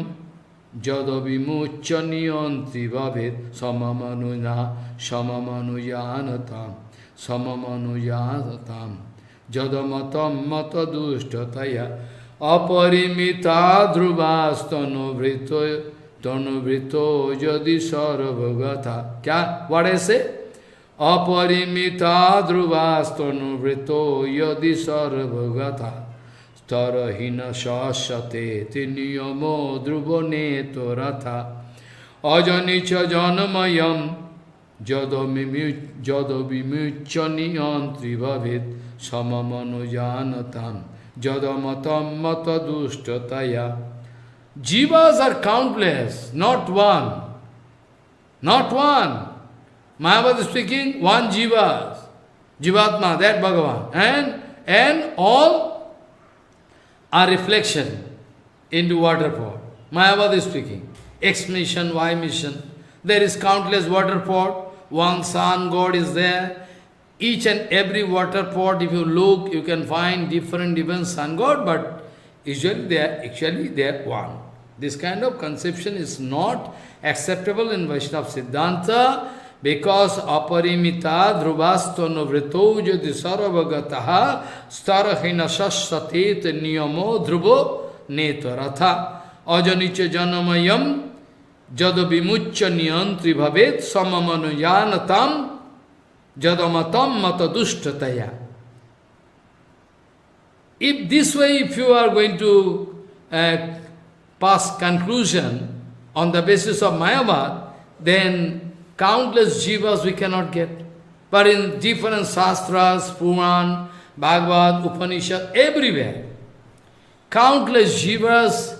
jadavimucha niyanti bhavet samamanuyanatatam jadamatam matadushtataya aparimita drubastano vrito Tanuvrito jadi sarabhagata. Kya? What I say? Aparimita dhruvastanuvrito yadi sarabhagata. Starahina shashate tiniyamo dhruvane torata. Ajanicha janamayam jadabhimuchani antribhavit samamanu jadamatam matadushtataya. Jivas are countless, not one. Not one. Mayavada is speaking, one jivas. Jivatma, that Bhagavan. And all are reflection into water pot. Mayavada is speaking. X mission, Y mission. There is countless water pot. One sun God is there. Each and every water pot, if you look, you can find different sun God, but usually they are one. This kind of conception is not acceptable in Vaishnava Siddhanta because aparimita dhruvastano vrito jadi sarabhagataha starahina shashatet niyamo dhruvo netaratha ajanicha janamayam jadavimucha niyantri bhavet samamanuyanam jadamatam matadushthataya. If this way, if you are going to pass conclusion on the basis of Mayavad, then countless jivas we cannot get. But in different sastras, Puran, Bhagavad, Upanishad, everywhere, countless jivas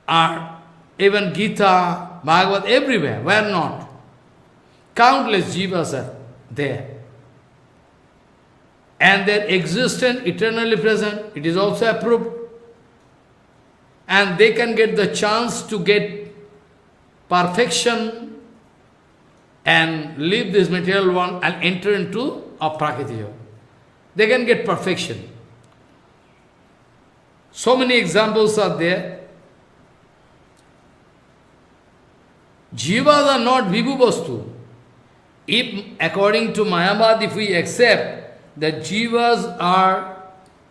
are, even Gita, Bhagavad, everywhere. Where not? Countless jivas are there. And their existence eternally present. It is also approved. And they can get the chance to get perfection and leave this material one and enter into a Prakriti. They can get perfection. So many examples are there. Jivas are not vibhu vastu. If, according to Mayavad, if we accept that jivas are,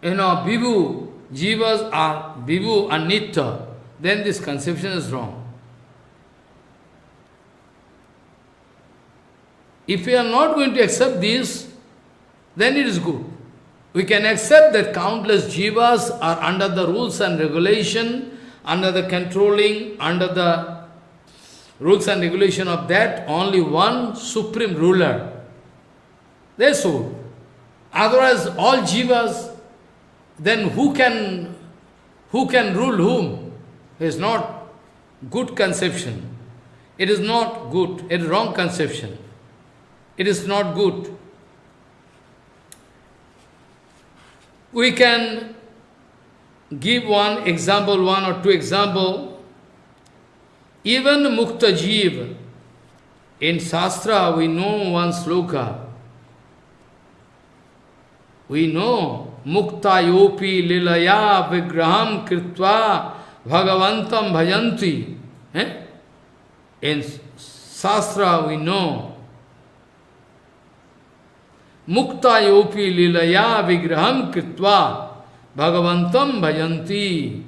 vibhu, jivas are vibhu and nitya, then this conception is wrong. If we are not going to accept this, then it is good. We can accept that countless jivas are under the rules and regulation, under the controlling, under the rules and regulation of that, only one supreme ruler. That's all. Otherwise, all jivas, then who can rule whom? It is not good conception. It is not good. It is wrong conception. It is not good. We can give one example, one or two example. Even Mukta Jeev, in Shastra we know one sloka. We know Mukta Yopi Lilaya Vigraham Kritva Bhagavantam Bhajanti. In Shastra we know Mukta Yopi Lilaya Vigraham Kritva Bhagavantam Bhajanti.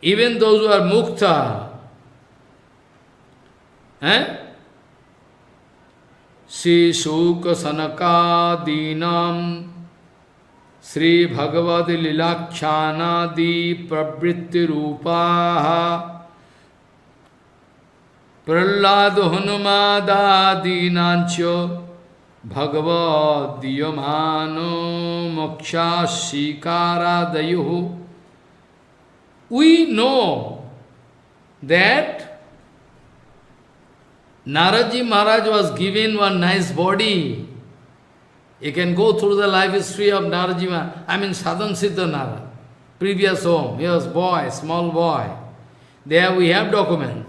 Even those who are Mukta, Sri Shuka Sanaka Dinam Sri Bhagavad Lilakshana Pravritti Rupaha Prahlad Hanumada Dinancho Bhagavad Diyamano Moksha Shikara Dayuhu. We know that Naraji Maharaj was given one nice body. You can go through the life history of Naraji Maharaj. Sadhan Siddha Narad. Previous home, he was boy, small boy. There we have document.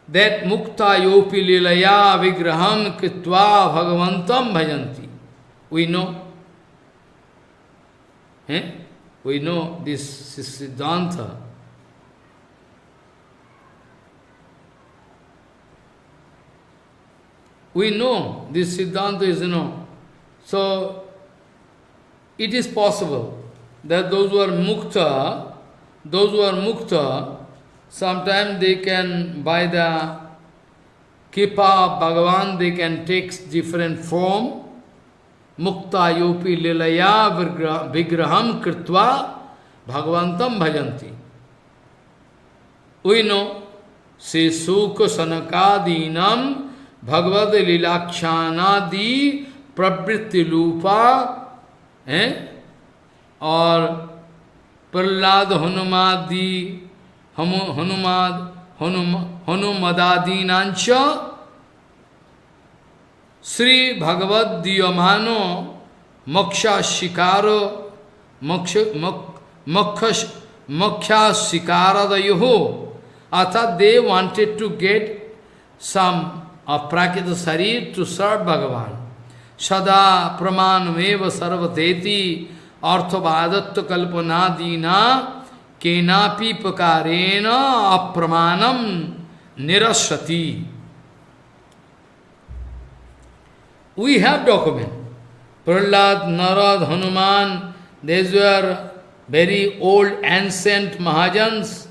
That Mukta Yopi Lilaya Vigraham Kitva Bhagavantam Bhajanti. We know. We know this Siddhanta. We know this Siddhanta is, So, it is possible that those who are mukta, sometimes they can, by the Kripa of Bhagavan, they can take different form. Mukta yopi lilaya vigraham kritva bhagavantam bhajanti. We know, Sri Sukha Sanakadinam Bhagavad Lilakshana Pravritti Lupa, or Prahlad Hanumadadinancha Sri Bhagavad Diyamano Moksha Shikaro Moksha Shikara Dayuhu. Arthat they wanted to get some of Prakita Sarir to serve Bhagavan. Sada pramanameva sarvateti arthavadatta kalpanadina kenapi pakarena apramanam nirasati. We have document. Prahlad, Narad, Hanuman, these were very old ancient Mahajans.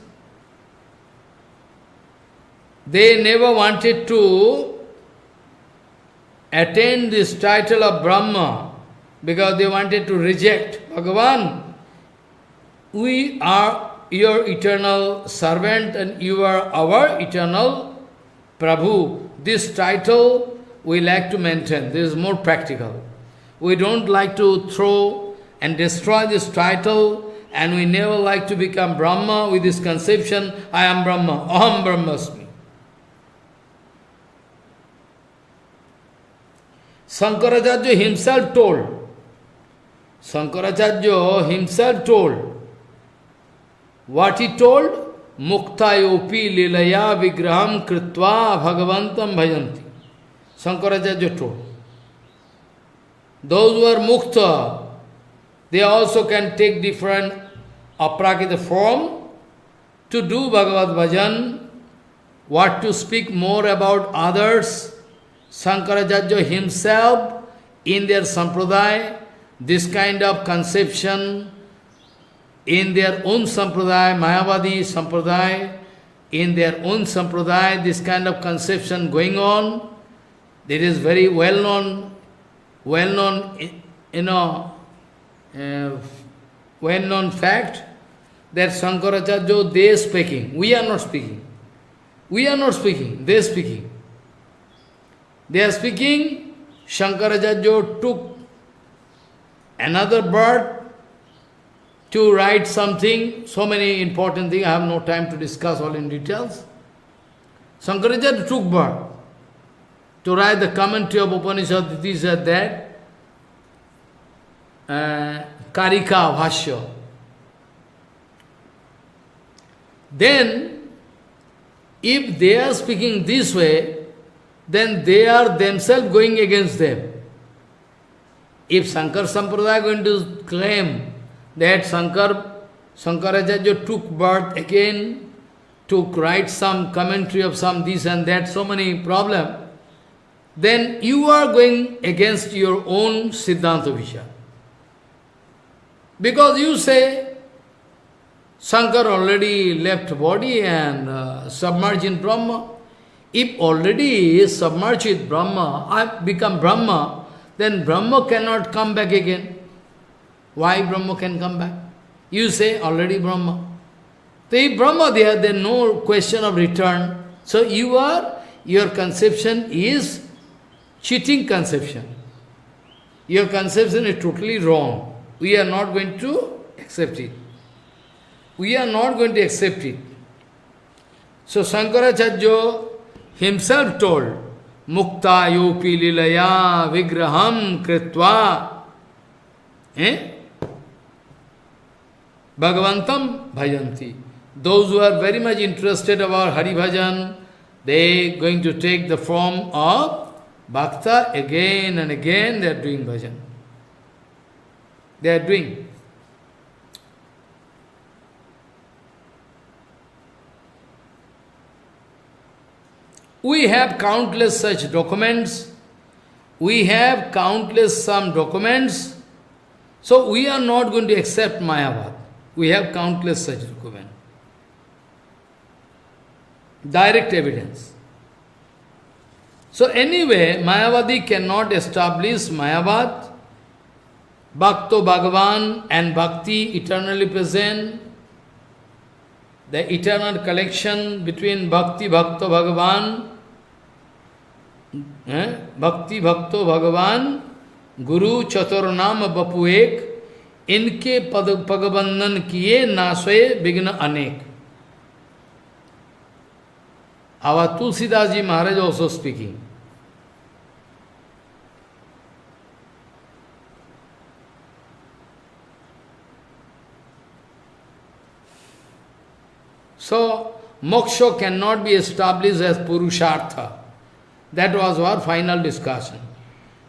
They never wanted to attain this title of Brahma because they wanted to reject Bhagavan. We are your eternal servant and you are our eternal Prabhu. this title we like to maintain. This is more practical. We don't like to throw and destroy this title, and we never like to become Brahma with this conception, I am Brahma, Aham Brahmasmi. Shankaracharya himself told, what he told? Muktayopi lilaya vigraham kritva bhagavantam bhajanti. Shankaracharya told. Those who are mukta, they also can take different aprakita form to do Bhagavad Bhajan, what to speak more about others. Shankaracharya himself, in their sampradaya, this kind of conception, in their own sampradaya, Mayavadi sampradaya, in their own sampradaya, this kind of conception going on. It is very well-known, well-known fact that Shankaracharya, they are speaking. We are not speaking. We are not speaking. They are speaking. They are speaking. Shankaracharya took another bird to write something, so many important things, I have no time to discuss all in details. Shankaracharya took bird to write the commentary of Upanishad, this or that, Karika Bhashya. Then, if they are speaking this way, then they are themselves going against them. If Shankar Sampradaya is going to claim that Shankaracharya took birth again to write some commentary of some this and that, so many problems, then you are going against your own Siddhanta Vishya. Because you say, Shankar already left body and submerged in Brahma. If already is submerged in Brahma, I become Brahma, then Brahma cannot come back again. Why Brahma can come back? You say already Brahma. So if Brahma there is no question of return. So your conception is cheating conception. Your conception is totally wrong. We are not going to accept it. We are not going to accept it. So Shankaracharya himself told, Mukta yopi lilaya vigraham kritva Bhagavantam bhajanti. Those who are very much interested about Hari Bhajan, they are going to take the form of Bhakta again and again, they are doing bhajan. They are doing. We have countless such documents. We have countless some documents. So we are not going to accept Mayavad. We have countless such documents. Direct evidence. So anyway, Mayavadi cannot establish Mayavad. Bhakto Bhagavan and Bhakti eternally present. The eternal connection between Bhakti Bhakto Bhagavan, Bhakti Bhakto Bhagavan, Guru Chaturnam Bapuek, इनके पगबंधन किए नाशे विघ्न अनेक. Our Tulsidas Ji Maharaj also speaking. So, moksha cannot be established as Purushartha. That was our final discussion.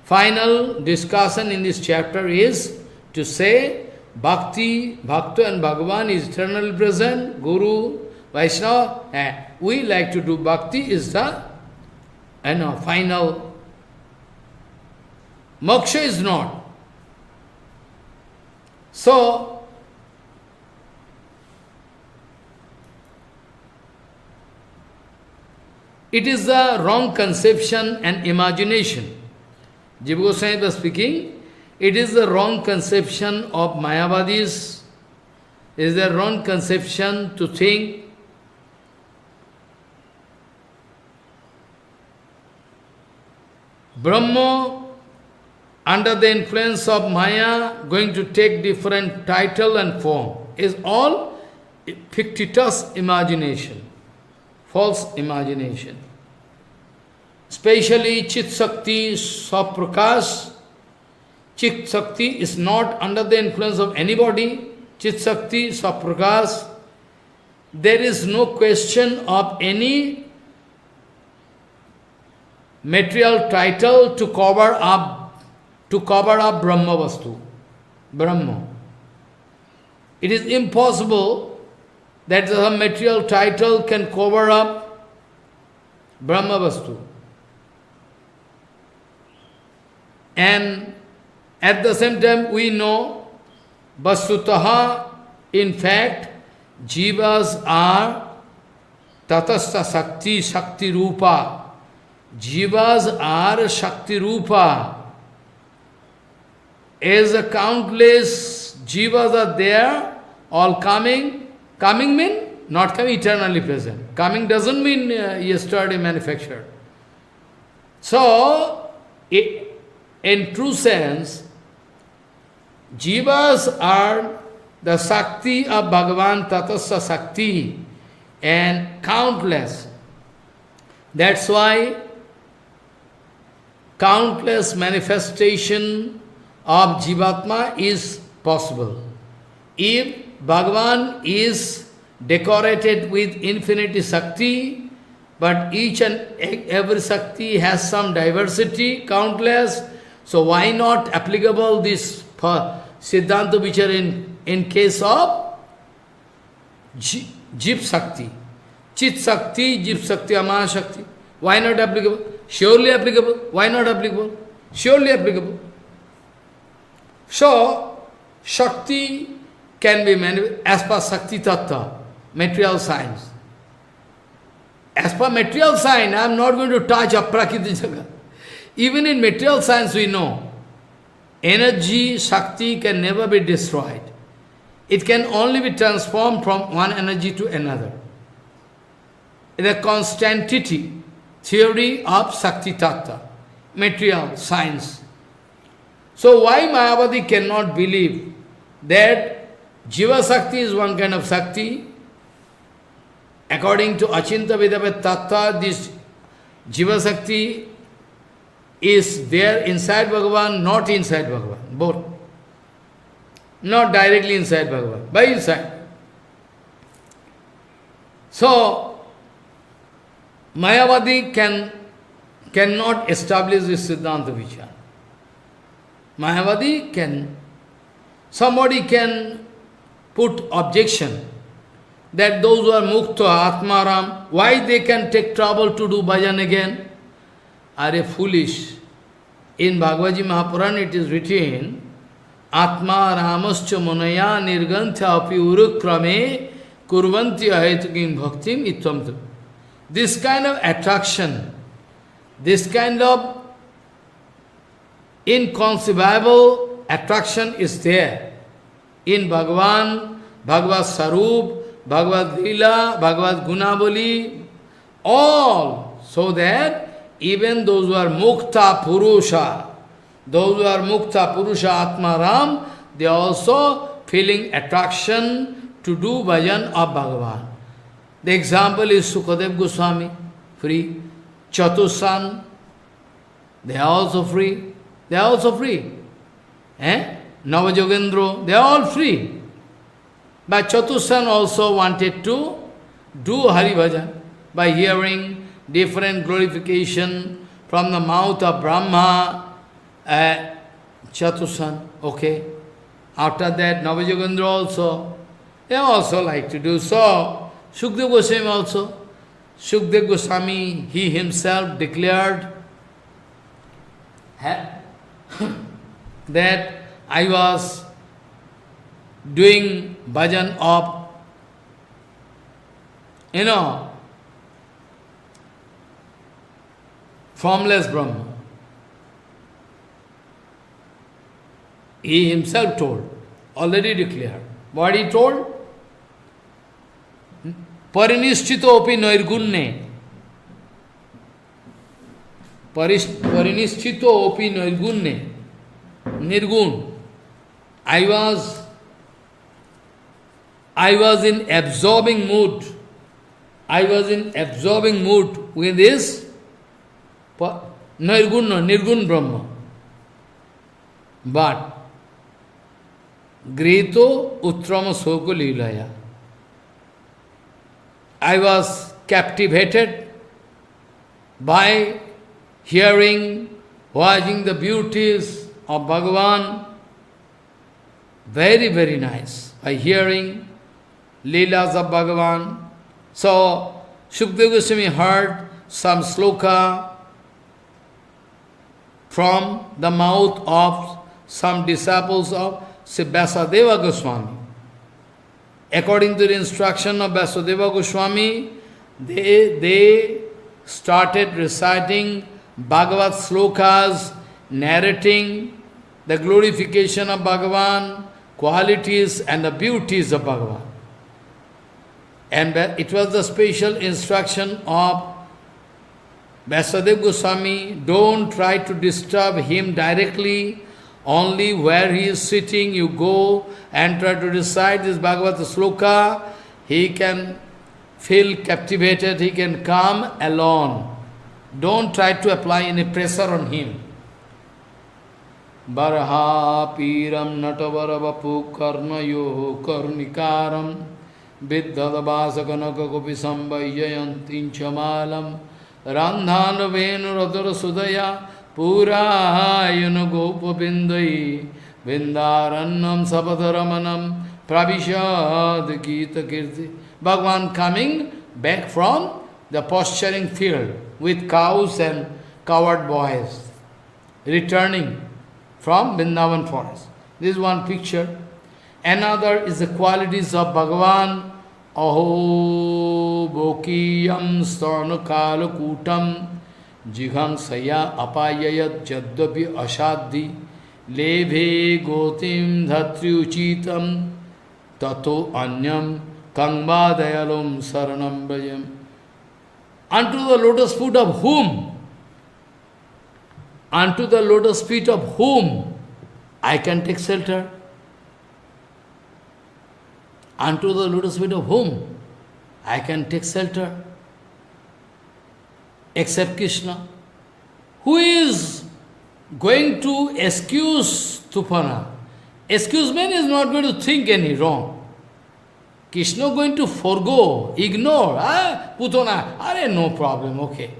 Final discussion in this chapter is to say Bhakti, Bhakta and Bhagavan is eternally present, Guru, Vaishnava, and we like to do Bhakti is the final. Moksha is not. So, it is the wrong conception and imagination. Jiva Goswami was speaking, it is the wrong conception of Mayavadis, it is the wrong conception to think Brahma, under the influence of Maya, going to take different title and form, is all fictitious imagination, false imagination. Especially Chit Shakti, Saprakash. Chit Shakti is not under the influence of anybody. Chit Shakti, Saprakash. There is no question of any material title to cover up Brahma Vastu, Brahma. It is impossible that a material title can cover up Brahma Vastu. And at the same time we know, Vasutaha, in fact, Jivas are Tatastha Shakti, Shakti Rupa. Jivas are Shakti Rupa. As a countless Jivas are there, all coming. Coming means not coming, eternally present. Coming doesn't mean yesterday manufactured. So, in true sense, Jivas are the Shakti of Bhagavan, Tatastha Shakti, and countless. That's why countless manifestation of Jivatma is possible. If Bhagavan is decorated with infinity Shakti, but each and every Shakti has some diversity, countless, so why not applicable this Siddhanta which are in case of Jip Shakti, Chit Shakti, Jip Shakti, Ama Shakti. Why not applicable? Surely applicable. Why not applicable? Surely applicable. So, Shakti can be manifested as per Shakti Tattva, material science. As per material science, I am not going to touch Aprakriti Jagat. Even in material science we know, energy, Shakti can never be destroyed. It can only be transformed from one energy to another. It is a constantity theory of Shakti Tattva, material science. So why Mayavadi cannot believe that Jiva Shakti is one kind of Shakti? According to Achinta Vedavat Tattva, this Jiva Shakti is there inside Bhagavan, not inside Bhagavan, both. Not directly inside Bhagavan, by inside. So, Mayavadi cannot establish this Siddhanta Vichara. Mayavadi can, somebody can put objection that those who are Mukta, Atmaram, why they can take trouble to do bhajan again? Are foolish. In Bhagavad Gita Mahapuran it is written, Atma Ramascha Manaya Nirgantha Api Urukrame Kurvanti Ahetukim Bhaktim Itvam. This kind of attraction, this kind of inconceivable attraction is there in Bhagavan, Bhagavad Sarup, Bhagavad Lila, Bhagavad Gunavali, all, so that even those who are Mukta Purusha, those who are Mukta Purusha Atma Ram, they are also feeling attraction to do bhajan of Bhagavan. The example is Sukadev Goswami, free. Chatusan, they are also free. They are also free. Navajogendro, they are all free. But Chatusan also wanted to do Hari Bhajan by hearing different glorification from the mouth of Brahma, Chatusan, okay. After that, Navajogendra also, they also like to do so. Sukdev Goswami also. Sukdev Goswami, he himself declared that I was doing bhajan of, formless Brahma. He himself told, already declared. What he told? Parinishchito api nairgunne. Parinishchito opi nirgunne. Nirgun. I was in absorbing mood. I was in absorbing mood with this Nirgun Brahma. But Grito Uttrama Soko Leelaya. I was captivated by hearing, watching the beauties of Bhagavan. Very, very nice. By hearing Leelas of Bhagavan. So, Shukadeva Goswami heard some sloka from the mouth of some disciples of Sri Vyasadeva Goswami. According to the instruction of Vyasadeva Goswami, they started reciting Bhagavad slokas, narrating the glorification of Bhagavan, qualities and the beauties of Bhagavan. And it was the special instruction of Vyasadeva Goswami, don't try to disturb him directly, only where he is sitting you go and try to recite this Bhagavad sloka, he can feel captivated, he can come alone. Don't try to apply any pressure on him. Baraha piram natavara vapu karnayo karnikaram viddhadavasakanaka gopi samvayayantin chamalam randhana venu radara sudaya purayana gopa bindai vindarannam sabadaramanam pravishad gita kirti. Bhagavan coming back from the posturing field with cows and cowherd boys, returning from Vrindavan forest. This is one picture. Another is the qualities of Bhagavan. Aho bokiyam 𝐒𝐻𝐞𝐜𝐢𝐚𝐥 �zighang apayayat jadvapi ashadhi lebhe gotim dhatri tato anyam 𝐚𝐽𝐞𝐦𝐿 saranam brajam. Unto the lotus feet of whom? Unto the lotus feet of whom I can take shelter? Unto the lotus feet of whom I can take shelter? Except Krishna. Who is going to excuse Tufana? Excuse man is not going to think any wrong. Krishna going to forgo, ignore. Putana, no problem, okay.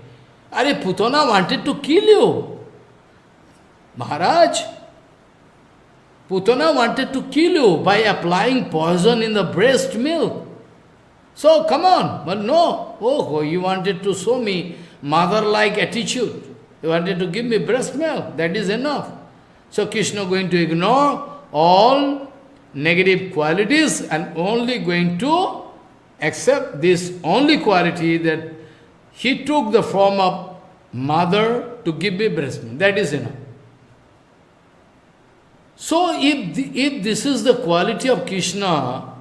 Putana wanted to kill you. Maharaj, Putana wanted to kill you by applying poison in the breast milk. So, come on. But no, oh, you wanted to show me mother-like attitude. You wanted to give me breast milk. That is enough. So, Krishna going to ignore all negative qualities and only going to accept this only quality that he took the form of mother to give me breast milk. That is enough. So if this is the quality of Krishna,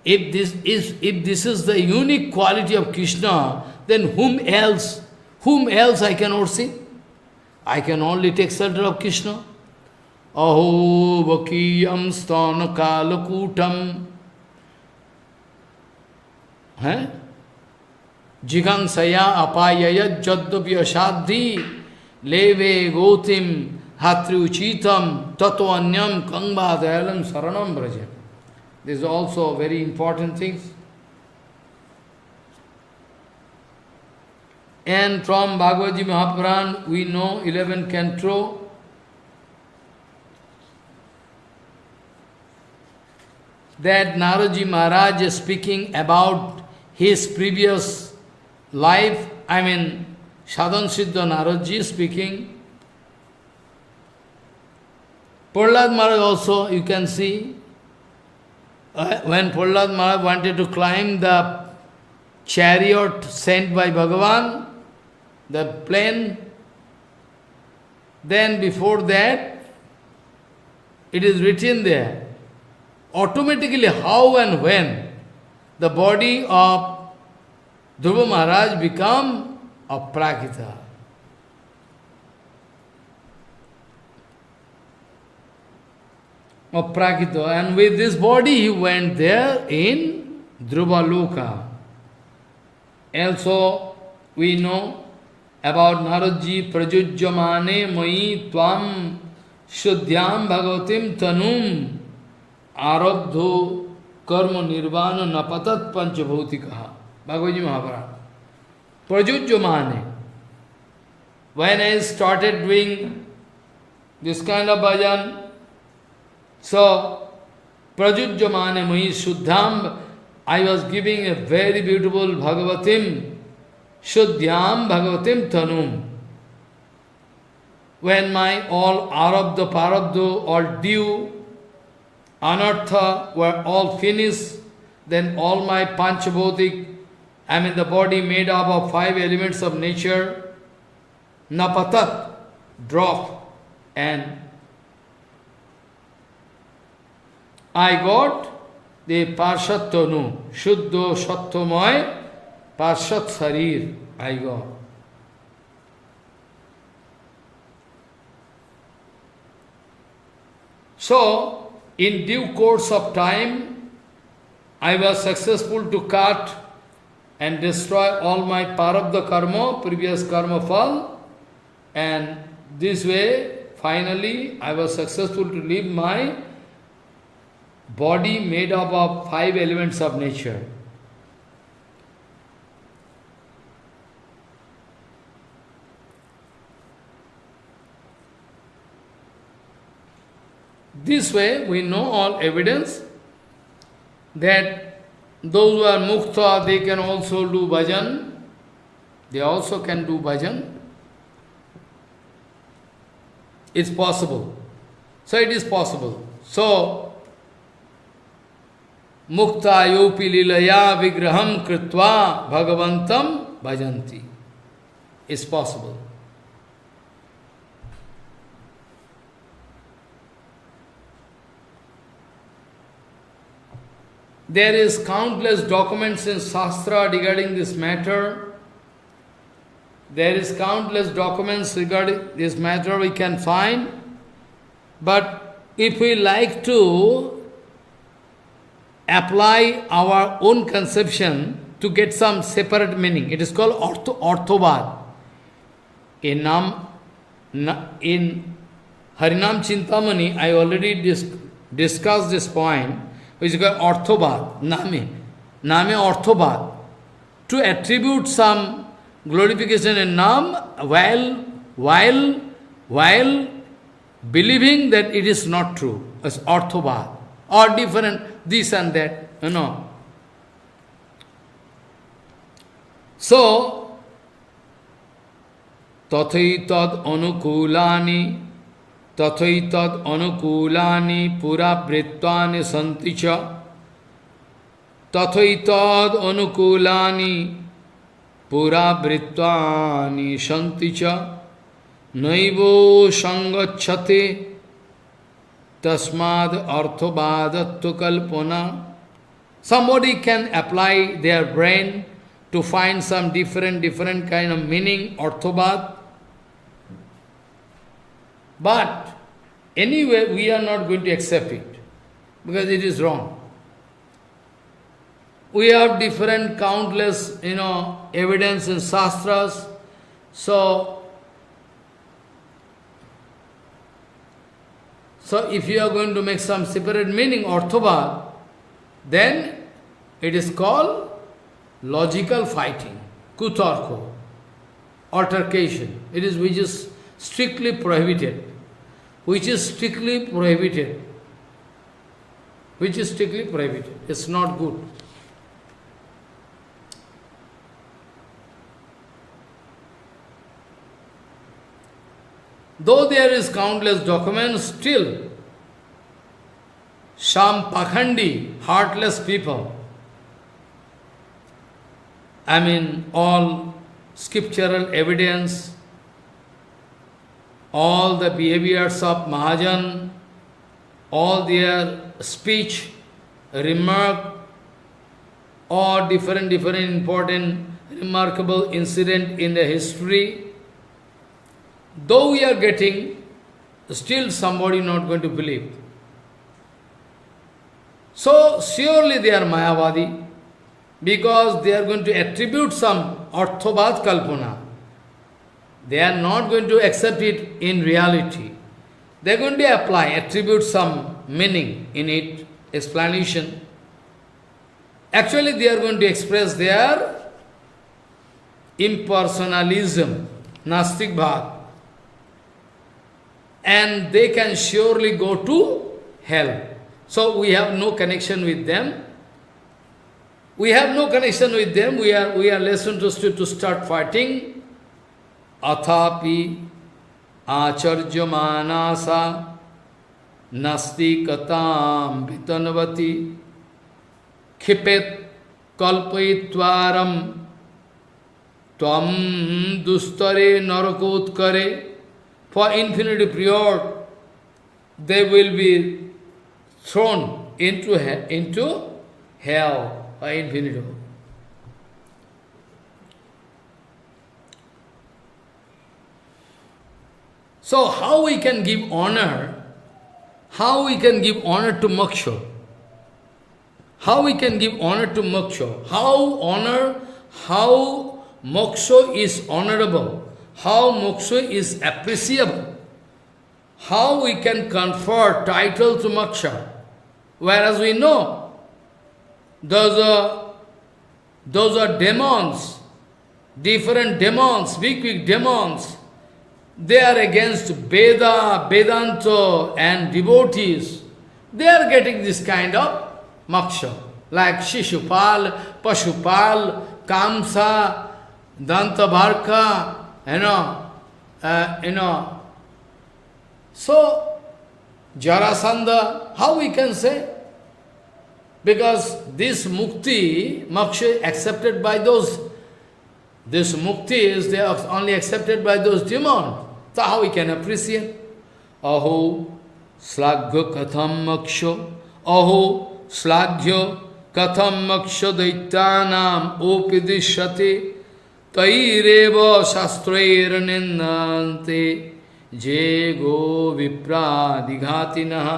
if this is the unique quality of Krishna, then whom else I cannot see? I can only take shelter of Krishna. Aho vakiyam 𝐻𝐻𝐞𝐜𝐢𝐚𝐥 �zighang apayayat jadvapi ashadhi leve gotim 𝐻𝐻𝐿 tato anyam 𝐚𝐽𝐞𝐦𝐿 saranam brajam. This is also very important things. And from Bhagavad Gita Mahapuran we know 11th canto, that Naradji Maharaj is speaking about his previous life. Sadhan Siddha Naradji is speaking. Prahlad Maharaj also, you can see, when Prahlad Maharaj wanted to climb the chariot sent by Bhagavan, the plane, then before that, it is written there, automatically how and when the body of Dhruva Maharaj become a Prakita. of Prakita. And with this body he went there in Dhruvaloka. Also, we know about Naradji Prajujyamane Mai Tvam Shuddhyam Bhagavatim Tanum Arabdho Karma Nirvana Napatat Panchabhautikaha. Bhagavad Maharaj. Prajujyamane. When I started doing this kind of bhajan, so Prajujyamane Mai Shuddham, I was giving a very beautiful Bhagavatim, Shuddhyam Bhagavatim Tanum. When my all Arabdha, Parabdha, all due, Anartha were all finished, then all my Panchabhotik, the body made up of 5 elements of nature, Napatat, drop, and I got the Parshat Tanu, Shuddho Sattvamoy, Parshat Sarir, I got. So, in due course of time, I was successful to cut and destroy all my Parabdha karma, previous karma fall, and this way, finally, I was successful to leave my body made up of 5 elements of nature. This way, we know all evidence that those who are mukta, they can also do bhajan. They also can do bhajan. It's possible. So it is possible. So, mukta yopi lilaya vigraham kritva bhagavantam bhajanti. It's possible. There is countless documents in Shastra regarding this matter. There is countless documents regarding this matter we can find. But if we like to apply our own conception to get some separate meaning, it is called orthovad. In Harinam Chintamani, I already discussed this point, which is called orthobad, name orthobad, to attribute some glorification in nam while believing that it is not true, as orthobad, or different, this and that, So, tathaitad anukulani pura vritvani santicha. Tathaitad anukulani pura vritvani santicha. Naivo sangachate tasmad arthobadattu kalpana. Somebody can apply their brain to find some different kind of meaning, orthobad. But anyway, we are not going to accept it, because it is wrong. We have different countless, evidence in Shastras. So if you are going to make some separate meaning, orthobad, then it is called logical fighting, kutarko, altercation. It is which is strictly prohibited. It's not good. Though there is countless documents, still some pakhandi, heartless people, all scriptural evidence, all the behaviors of Mahajan, all their speech, remark, or different important, remarkable incident in the history, though we are getting, still somebody not going to believe. So surely they are Mayavadi, because they are going to attribute some Arthavad Kalpana. They are not going to accept it in reality. They are going to apply, attribute some meaning in it, explanation. Actually, they are going to express their impersonalism, Nastik Bhav. And they can surely go to hell. So we have no connection with them. We have no connection with them. We are less interested to start fighting. Athapi acharya manasa nasti katam vitanvati khipet kalpaitvaram tvam dustare narakotkare. For infinity period, they will be thrown into hell by infinity. So how we can give honor? How we can give honor to moksha? How we can give honor to moksha? How moksha is honorable? How moksha is appreciable? How we can confer title to moksha? Whereas we know those are demons, different demons, big demons. They are against Veda, Vedanta and devotees. They are getting this kind of moksha, like Shishupal, Pashupal, Kamsa, Dantavarka, So, Jarasandha, how we can say? Because this mukti, moksha accepted by those, this mukti is they are only accepted by those demons. So how we can appreciate? Aho slagya katham moksha, aho slagya katham moksha daityanam opidishyate taireva shastrair nindante 𝐚𝐧𝐽 vipradighatinaha.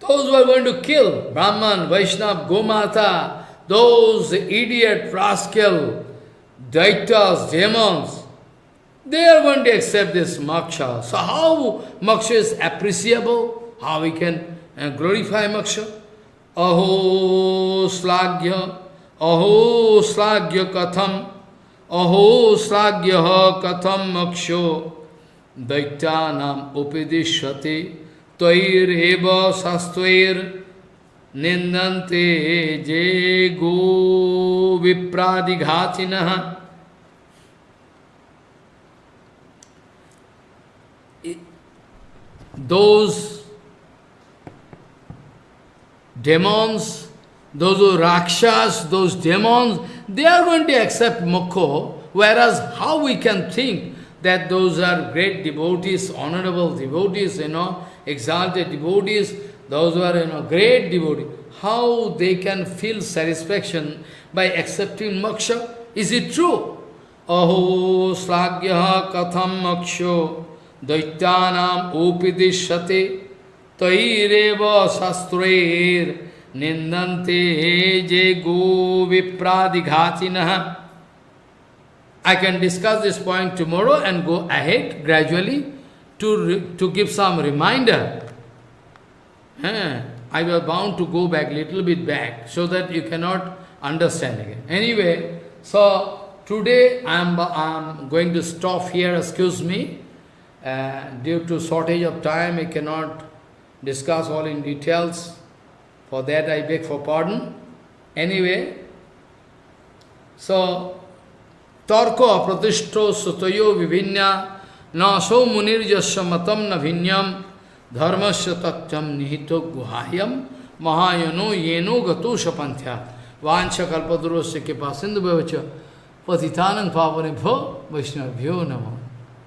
Those who are going to kill Brahman, Vaishnava, Gomata, those idiot, rascal, daitas, demons, they are going to accept this moksha. So how moksha is appreciable? How we can glorify moksha? Aho slagya katham, aho slagya katham moksho daityanam upadishyate tvaireva sastvair nindante 𝐚𝐽𝐽 vipradighatinaha. Those demons, those rakshas, those demons, they are going to accept moksha, whereas how we can think that those are great devotees, honorable devotees, exalted devotees, those who are, great devotees, how they can feel satisfaction by accepting moksha? Is it true? Aho slagya katham moksho daityanam upadishyate taireva shastrair nindante 𝐚𝐽𝐽 vipradighatinaha. I can discuss this point tomorrow and go ahead gradually to give some reminder. I was bound to go back, little bit back, so that you cannot understand again. Anyway, so today I am going to stop here, excuse me. Due to shortage of time, I cannot discuss all in details. For that I beg for pardon. Anyway, so, Tarko apratishto sutayo vivinya naso munirjasya matam na vinyam dharmasya tatyam nihito guhayam mahayano yeno gato shapanthya vancha kalpadurosya kipa sindhu bhavacha patitanang pavanebhyo vaishnavabhyo namo.